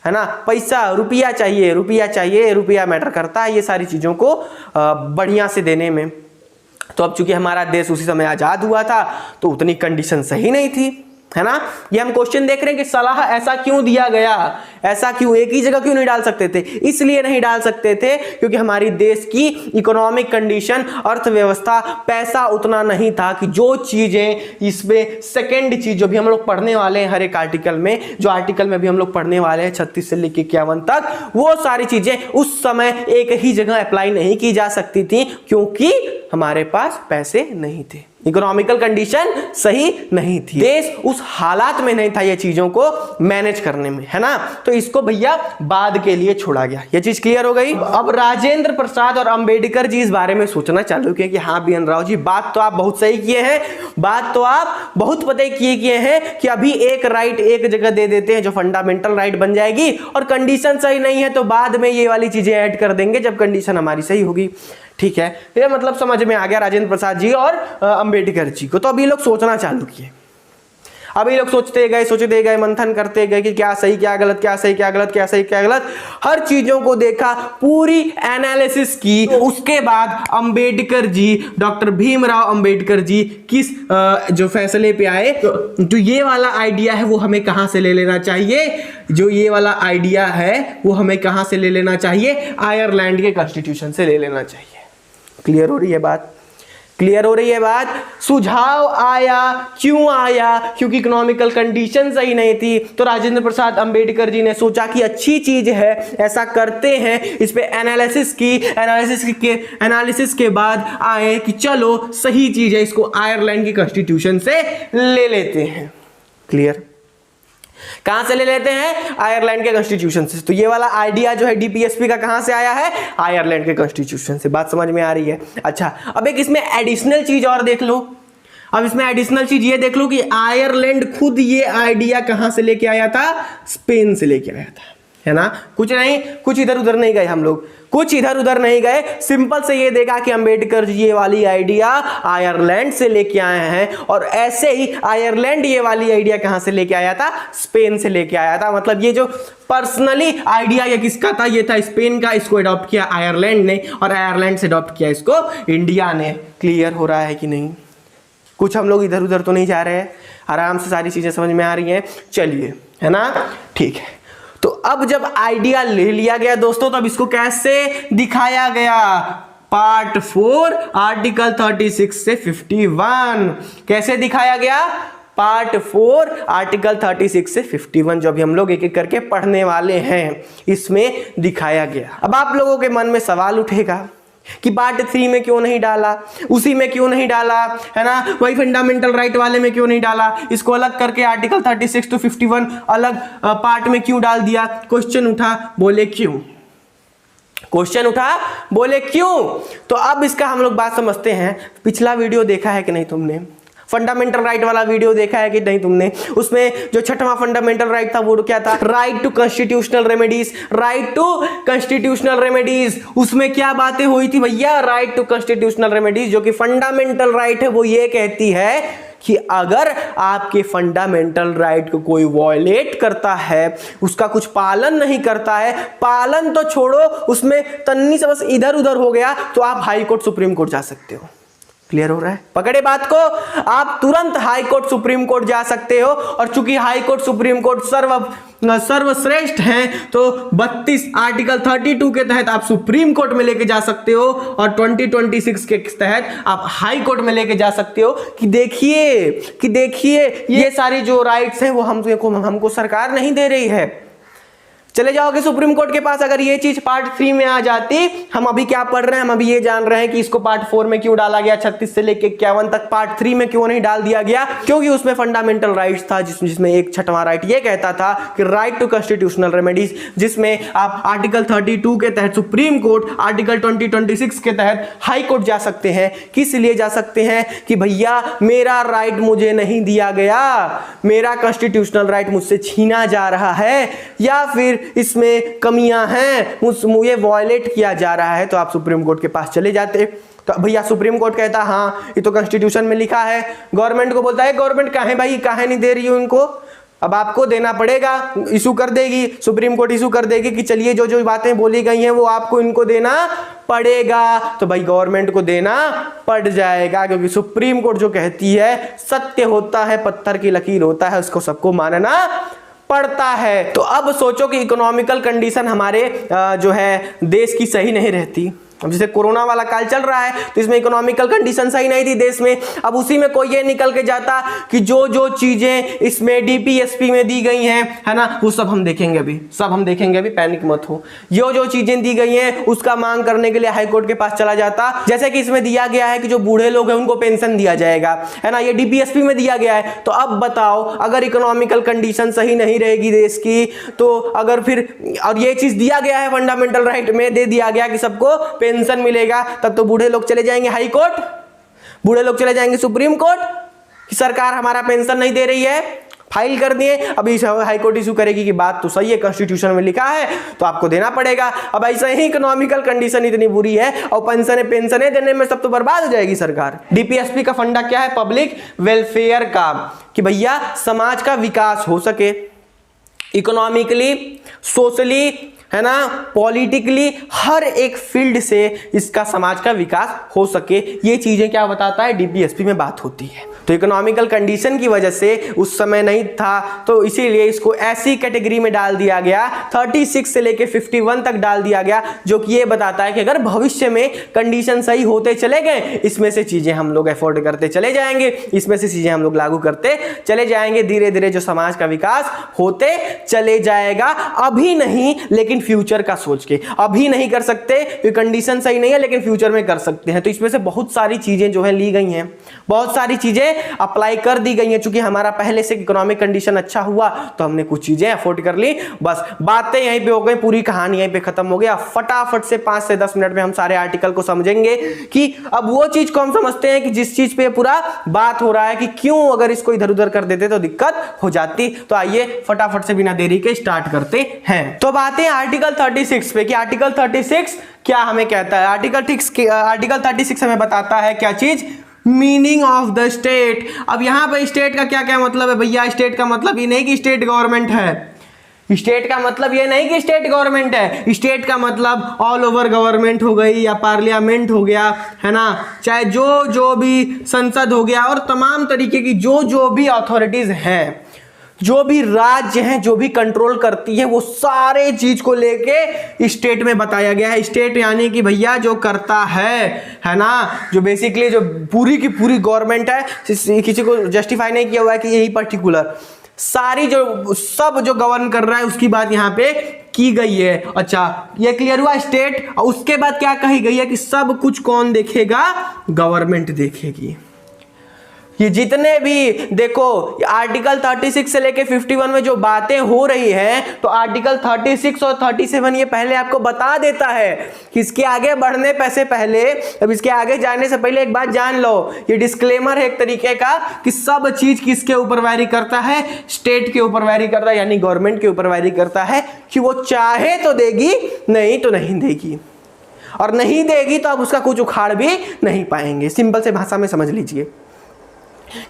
है ना, पैसा, रुपया चाहिए, रुपया मैटर करता है ये सारी चीजों को बढ़िया से देने में। तो अब चूंकि हमारा देश उसी समय आजाद हुआ था, तो उतनी कंडीशन सही नहीं थी, है ना। ये हम क्वेश्चन देख रहे हैं कि सलाह ऐसा क्यों दिया गया, ऐसा क्यों, एक ही जगह क्यों नहीं डाल सकते थे। इसलिए नहीं डाल सकते थे क्योंकि हमारी देश की इकोनॉमिक कंडीशन, अर्थव्यवस्था, पैसा उतना नहीं था कि जो चीजें इसमें सेकेंड चीज जो भी हम लोग पढ़ने वाले हैं हर एक आर्टिकल में, जो आर्टिकल में भी हम लोग पढ़ने वाले हैं 36 से लेकर 51 तक, वो सारी चीजें उस समय एक ही जगह अप्लाई नहीं की जा सकती थी, क्योंकि हमारे पास पैसे नहीं थे, इकोनॉमिकल कंडीशन सही नहीं थी, देश उस हालात में नहीं था ये चीजों को मैनेज करने में, है ना। तो इसको भैया बाद के लिए छोड़ा गया। ये चीज क्लियर हो गई। अब राजेंद्र प्रसाद और अंबेडकर जी इस बारे में सोचना चालू किए कि हाँ BN राव जी, बात तो आप बहुत सही किए हैं, बात तो आप बहुत पता किए हैं कि अभी एक राइट एक जगह दे देते हैं जो फंडामेंटल राइट बन जाएगी, और कंडीशन सही नहीं है तो बाद में ये वाली चीजें ऐड कर देंगे जब कंडीशन हमारी सही होगी। ठीक है, ये मतलब समझ में आ गया राजेंद्र प्रसाद जी और अंबेडकर जी को। तो अभी लोग सोचना चालू किए, अभी लोग सोचते गए, मंथन करते गए कि क्या सही क्या गलत, क्या सही क्या गलत, क्या सही क्या गलत, हर चीजों को देखा, पूरी एनालिसिस की। उसके बाद अंबेडकर जी, डॉक्टर भीमराव अंबेडकर जी किस जो फैसले पे आए, तो ये वाला आइडिया है वो हमें कहां से ले लेना चाहिए, जो ये वाला आइडिया है वो हमें कहां से ले लेना चाहिए, आयरलैंड के कॉन्स्टिट्यूशन से ले लेना चाहिए। क्लियर हो रही है बात, क्लियर हो रही है बात। सुझाव आया, क्यों आया, क्योंकि इकोनॉमिकल कंडीशन सही नहीं थी, तो राजेंद्र प्रसाद अंबेडकर जी ने सोचा कि अच्छी चीज है, ऐसा करते हैं, इस पे एनालिसिस के बाद आए कि चलो सही चीज है, इसको आयरलैंड की कॉन्स्टिट्यूशन से ले लेते हैं। क्लियर, कहां से ले लेते हैं, आयरलैंड के कॉन्स्टिट्यूशन से। तो ये वाला आइडिया जो है DPSP का कहां से आया है, आयरलैंड के कॉन्स्टिट्यूशन से। बात समझ में आ रही है। अच्छा, अब एक इसमें एडिशनल चीज और देख लो। अब इसमें एडिशनल चीज ये देख लो कि आयरलैंड खुद ये आइडिया कहां से लेके आया था, स्पेन से लेके आया था, है ना। कुछ नहीं, कुछ इधर उधर नहीं गए हम लोग, कुछ इधर उधर नहीं गए, सिंपल से ये देखा कि अंबेडकर जी ये वाली आइडिया आयरलैंड से लेके आए हैं, और ऐसे ही आयरलैंड ये वाली आइडिया कहां से लेके आया था, स्पेन से लेके आया था। मतलब ये जो पर्सनली आइडिया ये किसका था, ये था स्पेन का, इसको अडॉप्ट किया आयरलैंड ने, और आयरलैंड से अडॉप्ट किया इसको इंडिया ने। क्लियर हो रहा है कि नहीं, कुछ हम लोग इधर उधर तो नहीं जा रहे हैं, आराम से सारी चीजें समझ में आ रही हैं। चलिए, है ना, ठीक है। तो अब जब आइडिया ले लिया गया दोस्तों, तो अब इसको कैसे दिखाया गया, पार्ट 4 आर्टिकल 36 से 51 कैसे दिखाया गया, पार्ट 4 आर्टिकल 36 से 51 जो अभी हम लोग एक एक करके पढ़ने वाले हैं, इसमें दिखाया गया। अब आप लोगों के मन में सवाल उठेगा कि पार्ट 3 में क्यों नहीं डाला, उसी में क्यों नहीं डाला, है ना, वही फंडामेंटल राइट वाले में क्यों नहीं डाला, इसको अलग करके आर्टिकल 36 to 51 अलग पार्ट में क्यों डाल दिया। क्वेश्चन उठा, बोले क्यों, क्वेश्चन उठा, बोले क्यों। तो अब इसका हम लोग बात समझते हैं। पिछला वीडियो देखा है कि नहीं तुमने, फंडामेंटल राइट वाला वीडियो देखा है कि नहीं तुमने? उसमें जो छठवां फंडामेंटल राइट था वो क्या था? Right to constitutional remedies. Right to constitutional remedies, उसमें क्या बातें हुई थी भैया? राइट टू कॉन्स्टिट्यूशनल रेमेडीज, जो कि फंडामेंटल राइट है, वो ये कहती है कि अगर आपके फंडामेंटल राइट को कोई वॉयलेट करता है, उसका कुछ पालन नहीं करता है, पालन तो छोड़ो, उसमें तन्नी से बस इधर उधर हो गया, तो आप हाई कोर्ट सुप्रीम कोर्ट जा सकते हो। क्लियर हो रहा है? पकड़े बात को? आप तुरंत हाई कोर्ट सुप्रीम कोर्ट जा सकते हो। और चूंकि हाई कोर्ट सुप्रीम कोर्ट सर्वश्रेष्ठ हैं, तो 32 आर्टिकल 32 के तहत आप सुप्रीम कोर्ट में लेके जा सकते हो और 2026 के तहत आप हाई कोर्ट में लेके जा सकते हो कि देखिए ये सारी जो राइट्स हैं वो हमको सरकार नहीं दे रही है। चले जाओगे सुप्रीम कोर्ट के पास, अगर ये चीज पार्ट 3 में आ जाती, हम अभी क्या पढ़ रहे हैं, हम अभी ये जान रहे हैं कि इसको पार्ट 4 में क्यों डाला गया, 36 से लेके 51 तक पार्ट 3 में क्यों नहीं डाल दिया गया, क्योंकि उसमें फंडामेंटल राइट्स था, जिसमें एक छठवां राइट ये कहता था कि राइट टू कॉन्स्टिट्यूशनल रेमेडीज, जिसमें आप आर्टिकल 32 के तहत सुप्रीम कोर्ट, आर्टिकल 2026 के तहत हाई कोर्ट जा सकते हैं। किस लिए जा सकते हैं? कि भैया मेरा राइट मुझे नहीं दिया गया, मेरा कॉन्स्टिट्यूशनल राइट मुझसे छीना जा रहा है, या फिर इसमें कमियां हैं, मुझे वॉयलेट किया जा रहा है, तो आप सुप्रीम कोर्ट के पास चले जाते। तो भैया सुप्रीम कोर्ट कहता हाँ ये तो कॉन्स्टिट्यूशन में लिखा है, गवर्नमेंट को बोलता है गवर्नमेंट काहे भाई काहे नहीं दे रही हो इनको, अब आपको देना पड़ेगा, इशू कर देगी सुप्रीम कोर्ट, इशू कर देगी कि चलिए जो जो बातें बोली गई हैं वो आपको इनको देना पड़ेगा। तो भाई गवर्नमेंट को देना पड़ जाएगा, क्योंकि सुप्रीम कोर्ट जो कहती है सत्य होता है, पत्थर की लकीर होता है, उसको सबको मानना पड़ता है। तो अब सोचो कि इकोनॉमिकल कंडीशन हमारे जो है देश की सही नहीं रहती। अब जैसे कोरोना वाला काल चल रहा है, तो इसमें इकोनॉमिकल कंडीशन सही नहीं थी देश में। अब उसी में कोई ये निकल के जाता कि जो जो चीजें इसमें डीपीएसपी में दी गई हैं, है ना, वो सब हम देखेंगे अभी, पैनिक मत हो। जो चीजें दी गई हैं उसका मांग करने के लिए हाई कोर्ट के पास चला जाता। जैसे कि इसमें दिया गया है कि जो बूढ़े लोग हैं उनको पेंशन दिया जाएगा, है ना, ये डीपीएसपी में दिया गया है। तो अब बताओ, अगर इकोनॉमिकल कंडीशन सही नहीं रहेगी देश की, तो अगर फिर और ये चीज दिया गया है फंडामेंटल राइट में, दे दिया गया कि सबको पेंशन मिलेगा, तब तो बूढ़े लोग चले जाएंगे हाई कोर्ट, बूढ़े लोग चले जाएंगे सुप्रीम कोर्ट कि सरकार हमारा पेंशन नहीं दे रही है, फाइल कर दिए। अभी हाई कोर्ट इशू करेगी कि बात तो सही है, कॉन्स्टिट्यूशन में लिखा है तो आपको देना पड़ेगा। अब ऐसा ही इकोनॉमिकल कंडीशन इतनी बुरी है और पेंशनें देने में सब तो बर्बाद हो जाएगी सरकार। डीपीएसपी का फंडा क्या है? पब्लिक वेलफेयर का, कि भैया समाज का विकास हो सके, इकोनॉमिकली, सोशली, है ना, पॉलिटिकली, हर एक फील्ड से इसका समाज का विकास हो सके। ये चीजें क्या बताता है? डीपीएसपी में बात होती है। तो इकोनॉमिकल कंडीशन की वजह से उस समय नहीं था, तो इसीलिए इसको ऐसी कैटेगरी में डाल दिया गया, 36 से लेके 51 तक डाल दिया गया, जो कि ये बताता है कि अगर भविष्य में कंडीशन सही होते चले गए, इसमें से चीजें हम लोग अफोर्ड करते चले जाएंगे, इसमें से चीजें हम लोग लागू करते चले जाएंगे, धीरे धीरे जो समाज का विकास होते चले जाएगा। अभी नहीं, लेकिन फ्यूचर का सोच के, अभी नहीं कर सकते क्योंकि कंडीशन सही नहीं है, लेकिन फ्यूचर में कर सकते हैं। तो इसमें से बहुत सारी चीजें जो है ली गई हैं, बहुत सारी चीजें अप्लाई कर दी गई हैं। चूंकि हमारा पहले से इकोनॉमिक कंडीशन अच्छा हुआ तो हमने कुछ चीजें अफोर्ड कर ली, बस बातें यहीं पे हो गई, पूरी कहानी यहीं पे खत्म हो गया। फटाफट से 5 से 10 मिनट में हम सारे आर्टिकल को समझेंगे कि अब वो चीज को हम समझते हैं कि जिस चीज पे पूरा बात हो रहा है कि क्यों अगर इसको इधर उधर कर देते तो दिक्कत हो जाती। तो आइए फटाफट से बिना देरी के स्टार्ट करते हैं। तो बातें आर्टिकल 36 पे कि आर्टिकल 36 क्या हमें कहता है। आर्टिकल 36 हमें बताता है क्या चीज? Meaning of the state. अब यहां पर स्टेट का क्या क्या मतलब है भैया? स्टेट का मतलब ये नहीं कि स्टेट गवर्नमेंट है, स्टेट का मतलब ये नहीं कि स्टेट गवर्नमेंट है, स्टेट का मतलब ऑल ओवर गवर्नमेंट हो गई या पार्लियामेंट हो गया, है ना, चाहे जो भी संसद हो गया और तमाम तरीके की जो भी अथॉरिटीज हैं, जो भी राज्य हैं, जो भी कंट्रोल करती है, वो सारे चीज को लेके स्टेट में बताया गया है। स्टेट यानी कि भैया जो करता है ना, जो बेसिकली जो पूरी की पूरी गवर्नमेंट है, किसी को जस्टिफाई नहीं किया हुआ है कि यही पर्टिकुलर सारी सब जो गवर्न कर रहा है उसकी बात यहाँ पे की गई है। अच्छा, ये क्लियर हुआ स्टेट। और उसके बाद क्या कही गई है कि सब कुछ कौन देखेगा? गवर्नमेंट देखेगी। ये जितने भी देखो आर्टिकल 36 से लेके 51 में जो बातें हो रही हैं, तो आर्टिकल 36 और 37 ये पहले आपको बता देता है कि इसके आगे बढ़ने से पहले, अब इसके आगे जाने से पहले एक बात जान लो, ये डिस्क्लेमर है एक तरीके का कि सब चीज किसके ऊपर वैरी करता है, स्टेट के ऊपर वैरी करता है, यानी गवर्नमेंट के ऊपर वैरी करता है कि वो चाहे तो देगी, नहीं तो नहीं देगी, और नहीं देगी तो आप उसका कुछ उखाड़ भी नहीं पाएंगे। सिंपल से भाषा में समझ लीजिए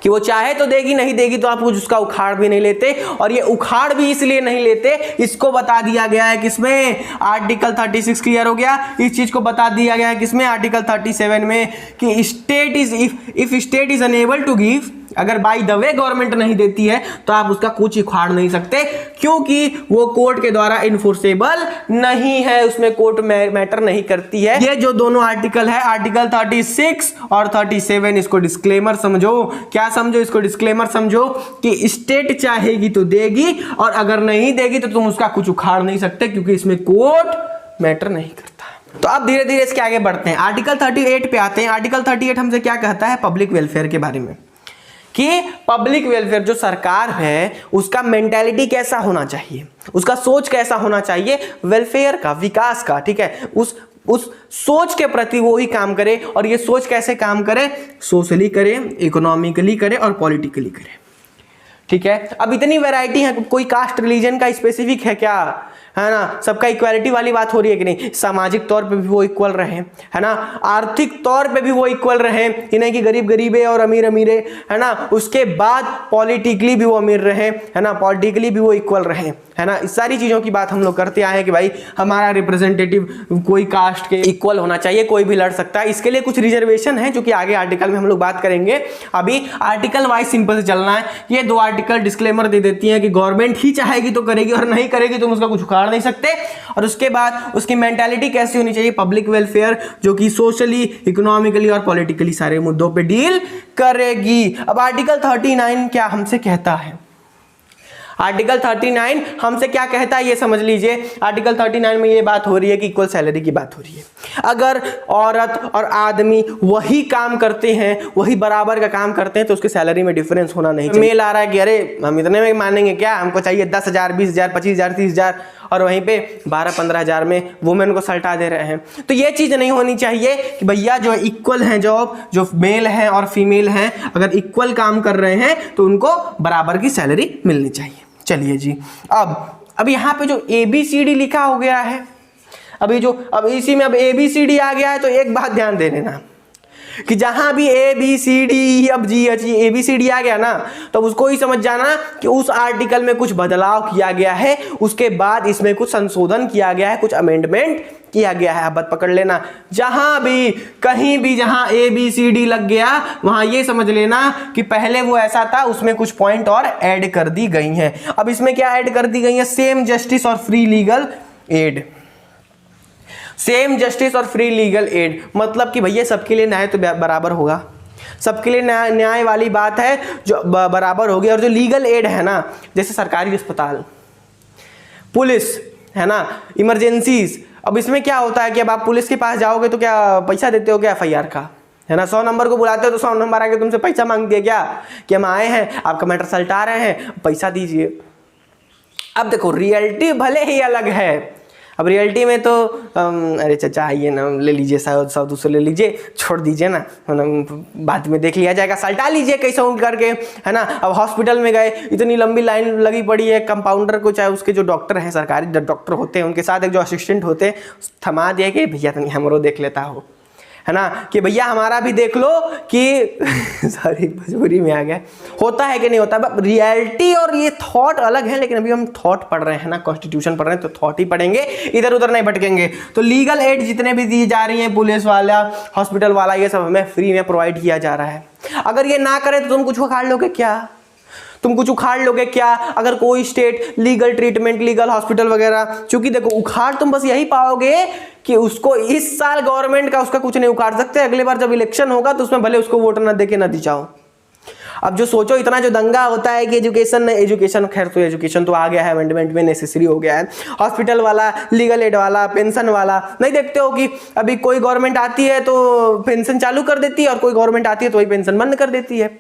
कि वो चाहे तो देगी, नहीं देगी तो आप कुछ उसका उखाड़ भी नहीं लेते। और ये उखाड़ भी इसलिए नहीं लेते, इसको बता दिया गया है किसमें, आर्टिकल 36 क्लियर हो गया। इस चीज को बता दिया गया है किसमें, आर्टिकल 37 में, कि state is if state is unable to give, अगर बाय द वे गवर्नमेंट नहीं देती है तो आप उसका कुछ उखाड़ नहीं सकते, क्योंकि वो कोर्ट के द्वारा इन्फोर्सेबल नहीं है, उसमें कोर्ट मैटर नहीं करती है। ये जो दोनों आर्टिकल है, आर्टिकल 36 और 37, इसको डिस्क्लेमर समझो। क्या समझो इसको, डिस्क्लेमर समझो कि स्टेट चाहेगी तो देगी, और अगर नहीं देगी तो तुम उसका कुछ उखाड़ नहीं सकते, क्योंकि इसमें कोर्ट मैटर नहीं करता। तो अब धीरे धीरे इसके आगे बढ़ते हैं, आर्टिकल 38 पे आते हैं। आर्टिकल 38 हमसे क्या कहता है, पब्लिक वेलफेयर के बारे में, कि पब्लिक वेलफेयर जो सरकार है उसका मेंटालिटी कैसा होना चाहिए, उसका सोच कैसा होना चाहिए, वेलफेयर का, विकास का, ठीक है, उस सोच के प्रति वो ही काम करे। और ये सोच कैसे काम करे, सोशली करे, इकोनॉमिकली करे और पॉलिटिकली करे, ठीक है। अब इतनी वैरायटी है, कोई कास्ट रिलीजन का स्पेसिफिक है क्या, है ना, सबका इक्वालिटी वाली बात हो रही है कि नहीं, सामाजिक तौर पे भी वो इक्वल रहे, है ना, आर्थिक तौर पे भी वो इक्वल रहे, ये नहीं कि गरीब गरीबे और अमीर अमीरे, है ना, उसके बाद पॉलिटिकली भी वो अमीर रहे, है ना, पॉलिटिकली भी वो इक्वल रहे, है ना। इस सारी चीज़ों की बात हम लोग करते आए हैं कि भाई हमारा रिप्रेजेंटेटिव कोई कास्ट के इक्वल होना चाहिए, कोई भी लड़ सकता है। इसके लिए कुछ रिजर्वेशन है जो कि आगे आर्टिकल में हम लोग बात करेंगे। अभी आर्टिकल वाइज सिंपल से चलना है। ये दो आर्टिकल डिस्क्लेमर दे देती हैं कि गवर्नमेंट ही चाहेगी तो करेगी, और नहीं करेगी तो उसका कुछ उखाड़ नहीं सकते। और उसके बाद उसकी मेंटालिटी कैसी होनी चाहिए, पब्लिक वेलफेयर, जो कि सोशली, इकोनॉमिकली और पॉलिटिकली सारे मुद्दों पे डील करेगी। अब आर्टिकल 39 क्या हमसे कहता है, आर्टिकल 39 हमसे क्या कहता है ये समझ लीजिए। आर्टिकल 39 में ये बात हो रही है कि इक्वल सैलरी की बात हो रही है। अगर औरत और आदमी वही काम करते हैं, वही बराबर का काम करते हैं, तो उसके सैलरी में डिफरेंस होना नहीं चाहिए। मेल आ रहा है कि अरे हम इतने में मानेंगे क्या, हमको चाहिए 10,000, 20,000, 25,000, 30,000, और वहीं पे 12-15,000 में वुमेन को सल्टा दे रहे हैं। तो ये चीज़ नहीं होनी चाहिए कि भैया जो इक्वल हैं, जॉब जो मेल हैं और फीमेल हैं, अगर इक्वल काम कर रहे हैं तो उनको बराबर की सैलरी मिलनी चाहिए। चलिए जी, अब यहाँ पे जो ABCD लिखा हो गया है, अब इसी में अब ABCD आ गया है, तो एक बात ध्यान दे लेना कि जहां भी ABCD अब GH ABCD आ गया ना, तो उसको ही समझ जाना कि उस आर्टिकल में कुछ बदलाव किया गया है, उसके बाद इसमें कुछ संशोधन किया गया है, कुछ अमेंडमेंट किया गया है। अब बात पकड़ लेना, जहां भी कहीं भी जहां ABCD लग गया वहां ये समझ लेना कि पहले वो ऐसा था, उसमें कुछ पॉइंट और ऐड कर दी गई हैं। अब इसमें क्या ऐड कर दी गई है, सेम जस्टिस और free legal aid. Same justice और फ्री लीगल एड मतलब कि भैया सबके लिए न्याय तो बराबर होगा, सबके लिए न्याय वाली बात है जो बराबर होगी। और जो लीगल एड है ना, जैसे सरकारी अस्पताल, पुलिस, है ना, इमरजेंसीज, अब इसमें क्या होता है कि अब आप पुलिस के पास जाओगे तो क्या पैसा देते हो क्या FIR का, है ना, 100 नंबर को बुलाते हो तो 100 नंबर आके तुमसे पैसा मांगती है क्या, कि हम आए हैं आपका मैटर सल्टा रहे हैं, पैसा दीजिए। अब देखो रियलिटी भले ही अलग है, अब रियलिटी में तो अरे चाचा आइए ना, ले लीजिए 100-200 ले लीजिए, छोड़ दीजिए ना, है ना, बाद में देख लिया जाएगा, सल्टा लीजिए कैसे उठ करके, है ना। अब हॉस्पिटल में गए, इतनी लंबी लाइन लगी पड़ी है, कंपाउंडर को, चाहे उसके जो डॉक्टर हैं, सरकारी डॉक्टर होते हैं, उनके साथ एक जो असिस्टेंट होते हैं, थमा दिया कि भैया हमरो देख लेता हो, है ना, कि भैया हमारा भी देख लो कि सॉरी मजबूरी में आ गया, होता है कि नहीं होता। रियलिटी और ये थॉट अलग है, लेकिन अभी हम थॉट पढ़ रहे हैं ना, कॉन्स्टिट्यूशन पढ़ रहे हैं, तो थॉट ही पढ़ेंगे, इधर उधर नहीं भटकेंगे। तो लीगल एड जितने भी दी जा रही हैं, पुलिस वाला, हॉस्पिटल वाला, ये सब हमें फ्री में प्रोवाइड किया जा रहा है। अगर ये ना करे तो तुम कुछ उखाड़ लोगे क्या, तुम कुछ उखाड़ लोगे क्या? अगर कोई state legal treatment, legal hospital वगैरह, क्योंकि देखो उखाड़ तुम बस यही पाओगे कि उसको इस साल गवर्नमेंट का उसका कुछ नहीं उखाड़ सकते, अगली बार जब इलेक्शन होगा तो उसमें भले उसको वोट ना देके ना दी जाओ। अब जो सोचो इतना जो दंगा होता है कि एजुकेशन खैर तो एजुकेशन तो आ गया है, अमेंडमेंट में नेसेसरी हो गया है, हॉस्पिटल वाला, लीगल एड वाला, पेंशन वाला, नहीं देखते हो कि अभी कोई गवर्नमेंट आती है तो पेंशन चालू कर देती है और कोई गवर्नमेंट आती है तो वही पेंशन बंद कर देती है।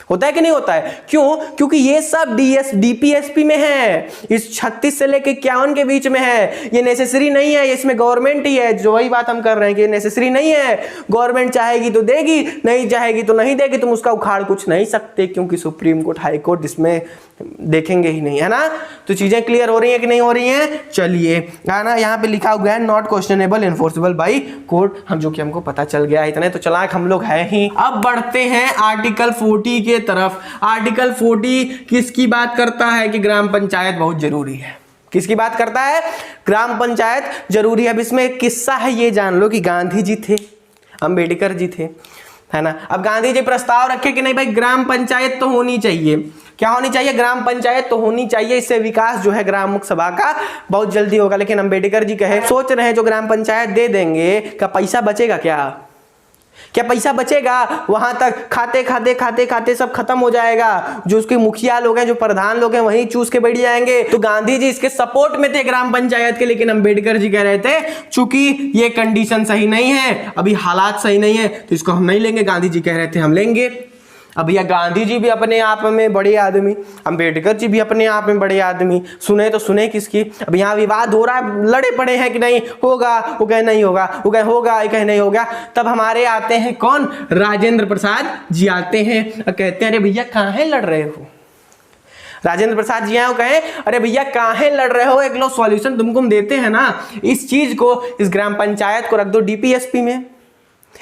होता है कि नहीं होता है? क्यों? क्योंकि ये सब डीपीएसपी में है, इस 36 से लेके 51 के बीच में है। ये नेसेसरी नहीं है, इसमें गवर्नमेंट ही है। जो वही बात हम कर रहे हैं कि नेसेसरी नहीं है। गवर्नमेंट चाहेगी तो देगी, नहीं चाहेगी तो नहीं देगी। तुम उसका उखाड़ कुछ नहीं सकते, क्योंकि सुप्रीम कोर्ट, हाई कोर्ट इसमें देखेंगे ही नहीं, है ना। तो चीजें क्लियर हो रही हैं कि नहीं हो रही हैं? चलिए, है ना, यहाँ पे लिखा हुआ है not questionable enforceable by court, हम जो कि हमको पता चल गया, इतने तो चालाक हम लोग है ही। अब बढ़ते हैं आर्टिकल 40 के तरफ। आर्टिकल 40 किसकी बात करता है कि ग्राम पंचायत बहुत जरूरी है। किसकी बात करता है? ग्राम पंचायत जरूरी है। अब इसमें एक किस्सा है, ये जान लो कि गांधी जी थे, अंबेडकर जी थे, है ना। अब गांधी जी प्रस्ताव रखे कि नहीं भाई ग्राम पंचायत तो होनी चाहिए। क्या होनी चाहिए? ग्राम पंचायत तो होनी चाहिए, इससे विकास जो है ग्राम मुख सभा का बहुत जल्दी होगा। लेकिन अंबेडकर जी कहे, सोच रहे हैं जो ग्राम पंचायत दे देंगे, क्या पैसा बचेगा? क्या पैसा बचेगा? वहां तक खाते खाते सब खत्म हो जाएगा। जो उसके मुखिया लोग हैं, जो प्रधान लोग हैं, वहीं चूस के बैठ जाएंगे। तो गांधी जी इसके सपोर्ट में थे ग्राम पंचायत के, लेकिन अंबेडकर जी कह रहे थे चूंकि ये कंडीशन सही नहीं है, अभी हालात सही नहीं है, तो इसको हम नहीं लेंगे। गांधी जी कह रहे थे हम लेंगे। अब यह गांधी जी भी अपने आप में बड़े आदमी, अंबेडकर जी भी अपने आप में बड़े आदमी, सुने तो सुने किसकी? अब यहाँ विवाद हो रहा है, लड़े पड़े हैं कि नहीं होगा, वो कहे नहीं होगा, वो कहे होगा, ये कहे नहीं होगा। तब हमारे आते हैं कौन? राजेंद्र प्रसाद जी आते हैं और कहते हैं अरे भैया काहे लड़ रहे हो? राजेंद्र प्रसाद जी आए, कहे अरे भैया काहे लड़ रहे हो, एक लो सॉल्यूशन तुमको हम देते हैं ना। इस चीज को, इस ग्राम पंचायत को रख दो डीपीएसपी में,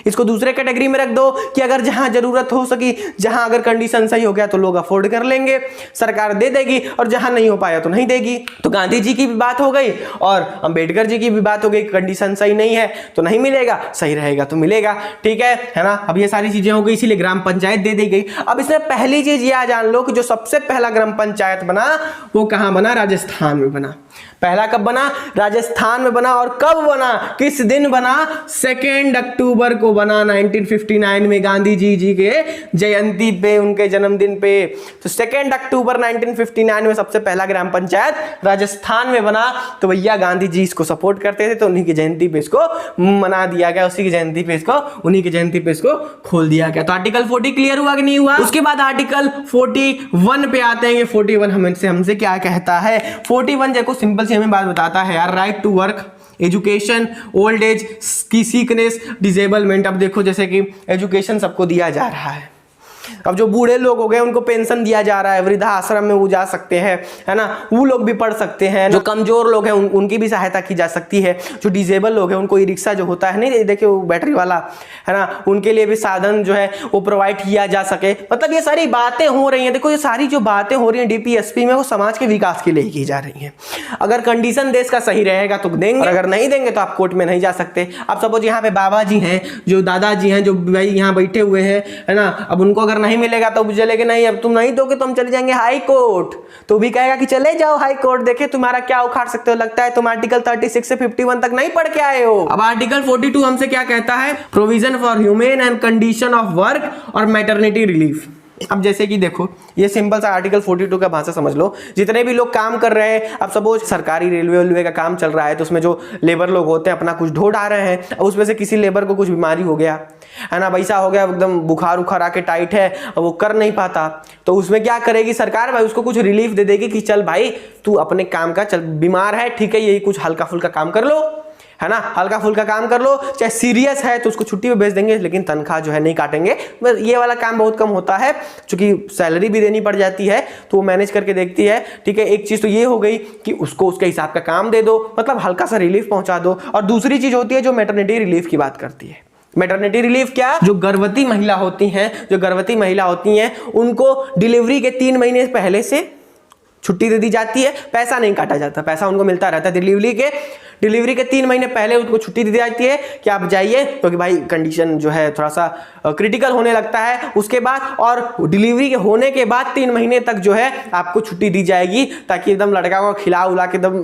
इसको दूसरे कैटेगरी में रख दो कि अगर जहां जरूरत हो सकी, जहां अगर कंडीशन सही हो गया तो लोग अफोर्ड कर लेंगे, सरकार दे देगी, और जहां नहीं हो पाया तो नहीं देगी। तो गांधी जी की भी बात हो गई और अंबेडकर जी की भी बात हो गई, कंडीशन सही नहीं है तो नहीं मिलेगा, सही रहेगा तो मिलेगा, ठीक है ना। अब ये सारी चीजें हो गई, इसीलिए ग्राम पंचायत दे दी गई। अब इसमें पहली चीज यह जान लो कि जो सबसे पहला ग्राम पंचायत बना वो कहां बना? राजस्थान में बना। पहला कब बना? राजस्थान में बना। और कब बना? किस दिन बना? 2 अक्टूबर को बना 1959 में, गांधी जी के जयंती पे, उनके जन्मदिन पे। तो 2 अक्टूबर 1959 में सबसे पहला ग्राम पंचायत राजस्थान में बना। तो भैया गांधी जी इसको सपोर्ट करते थे, तो उन्हीं की जयंती पे इसको मना दिया गया, उसी की जयंती पे इसको, उन्हीं की जयंती पे इसको खोल दिया गया। तो आर्टिकल 40 क्लियर हुआ कि नहीं हुआ? उसके बाद आर्टिकल 41 पे आते हैं। 41 हमसे क्या कहता है? 41 देखो सिंपल सी हमें बात बताता है यार, right to work, education, old age की सीकनेस, डिसेबलमेंट। अब देखो जैसे कि एजुकेशन सबको दिया जा रहा है, अब जो बूढ़े लोग हो गए उनको पेंशन दिया जा रहा है, वृद्धाश्रम में वो जा सकते हैं, है ना, वो लोग भी पढ़ सकते हैं। जो कमजोर लोग हैं उनकी भी सहायता की जा सकती है। जो डिसेबल लोग हैं उनको ई रिक्शा जो होता है, नहीं देखिए वो बैटरी वाला, है ना, उनके लिए भी साधन जो है वो प्रोवाइड किया जा सके। मतलब ये सारी बातें हो रही हैं। देखो ये सारी जो बातें हो रही हैं डीपीएसपी में, वो समाज के विकास के लिए ही की जा रही हैं। अगर कंडीशन देश का सही रहेगा तो देंगे, और अगर नहीं देंगे तो आप कोर्ट में नहीं जा सकते। अब सपोज यहाँ पे बाबा जी हैं, जो दादाजी हैं, जो भाई यहाँ बैठे हुए हैं, है ना, अब उनको अगर नहीं मिलेगा तो चलेगा नहीं, अब तुम नहीं दोगे तो हम चले जाएंगे हाई कोर्ट। तो भी कहेगा कि चले जाओ हाई कोर्ट, देखे तुम्हारा क्या उखाड़ सकते हो, लगता है तुम आर्टिकल 36 से 51 तक नहीं पढ़ के आए हो। अब आर्टिकल 42 हमसे क्या कहता है? Provision for human and condition of work और मैटरनिटी रिलीफ। अब जैसे कि देखो ये सिंपल सा आर्टिकल 42 का भाषा समझ लो। जितने भी लोग काम कर रहे हैं, अब सपोज सरकारी रेलवे का काम चल रहा है, तो उसमें जो लेबर लोग होते हैं अपना कुछ ढो ढा रहे हैं, अब उसमें से किसी लेबर को कुछ बीमारी हो गया, है ना, वैसा हो गया, एकदम बुखार उखार आके टाइट है, अब वो कर नहीं पाता, तो उसमें क्या करेगी सरकार? भाई उसको कुछ रिलीफ दे देगी कि चल भाई तू अपने काम का, चल बीमार है ठीक है, यही कुछ हल्का फुल्का काम कर लो, है ना, हल्का फुल्का काम कर लो, चाहे सीरियस है तो उसको छुट्टी पे भेज देंगे, लेकिन तनख्वाह जो है नहीं काटेंगे। बस ये वाला काम बहुत कम होता है, क्योंकि सैलरी भी देनी पड़ जाती है, तो वो मैनेज करके देखती है, ठीक है। एक चीज तो ये हो गई कि उसको उसके हिसाब का काम दे दो, मतलब हल्का सा रिलीफ पहुंचा दो। और दूसरी चीज होती है जो मैटरनिटी रिलीफ की बात करती है। मैटरनिटी रिलीफ क्या? जो गर्भवती महिला होती हैं, उनको डिलीवरी के 3 महीने पहले से छुट्टी दे दी जाती है, पैसा नहीं काटा जाता, पैसा उनको मिलता रहता है। डिलीवरी के 3 महीने पहले उनको छुट्टी दी जाती है कि आप जाइए, क्योंकि भाई कंडीशन जो है थोड़ा सा क्रिटिकल होने लगता है। उसके बाद और डिलीवरी के होने के बाद 3 महीने तक जो है आपको छुट्टी दी जाएगी, ताकि एकदम लड़का को खिला उला के एकदम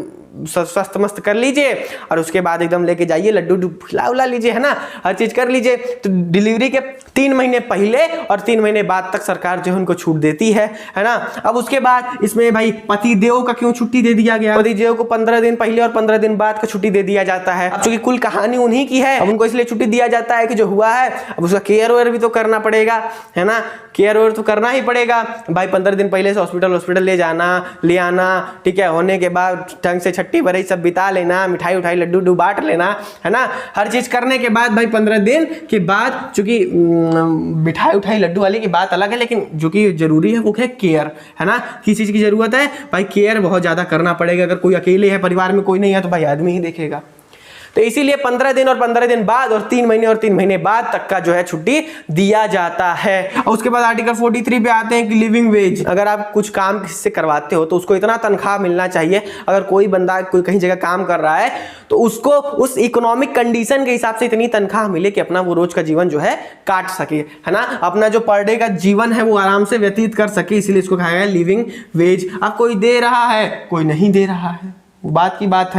स्वस्थ मस्त कर लीजिए और उसके बाद एकदम लेके जाइए, लड्डू खिला उला लीजिए, है ना, हर चीज कर लीजिए। तो डिलीवरी के 3 महीने पहले और 3 महीने बाद तक सरकार जो है उनको छूट देती है ना। अब उसके बाद इसमें भाई पति देव का क्यों छुट्टी दे दिया गया, पति देव को 15 दिन पहले और 15 दिन बाद का छुट्टी दे दिया जाता है। अब चूंकि कुल कहानी उन्हीं की है, अब उनको इसलिए छुट्टी दिया जाता है कि जो हुआ है अब उसका केयर वेयर भी तो करना पड़ेगा, है ना, केयर वेयर तो करना ही पड़ेगा भाई। 15 दिन पहले से हॉस्पिटल ले जाना ले आना, ठीक है, होने के बाद ढंग से छट्टी भरई सब बिता लेना, मिठाई उठाई लड्डू बांट लेना, है ना, हर चीज करने के बाद भाई 15 दिन के बाद, चूंकि मिठाई उठाई लड्डू वाली की बात अलग है, लेकिन जो कि जरूरी है वो है केयर, है ना, किस चीज की जरूरत है भाई, केयर बहुत ज्यादा करना पड़ेगा। अगर कोई अकेले है, परिवार में कोई नहीं है, तो भाई आदमी ही देखेगा। तो इसीलिए 15 दिन और 15 दिन बाद और 3 महीने और 3 महीने बाद तक का जो है छुट्टी दिया जाता है। और उसके बाद आर्टिकल 43 पे आते हैं कि लिविंग वेज, अगर आप कुछ काम किसी से करवाते हो तो उसको इतना तनख्वाह मिलना चाहिए। अगर कोई बंदा कोई कहीं जगह काम कर रहा है तो उसको उस इकोनॉमिक कंडीशन के हिसाब से इतनी तनख्वाह मिले कि अपना वो रोज का जीवन जो है काट सके, है ना, अपना जो पर डे का जीवन है वो आराम से व्यतीत कर सके, इसीलिए इसको कहा गया लिविंग वेज। अब कोई दे रहा है कोई नहीं दे रहा है, वो बात की बात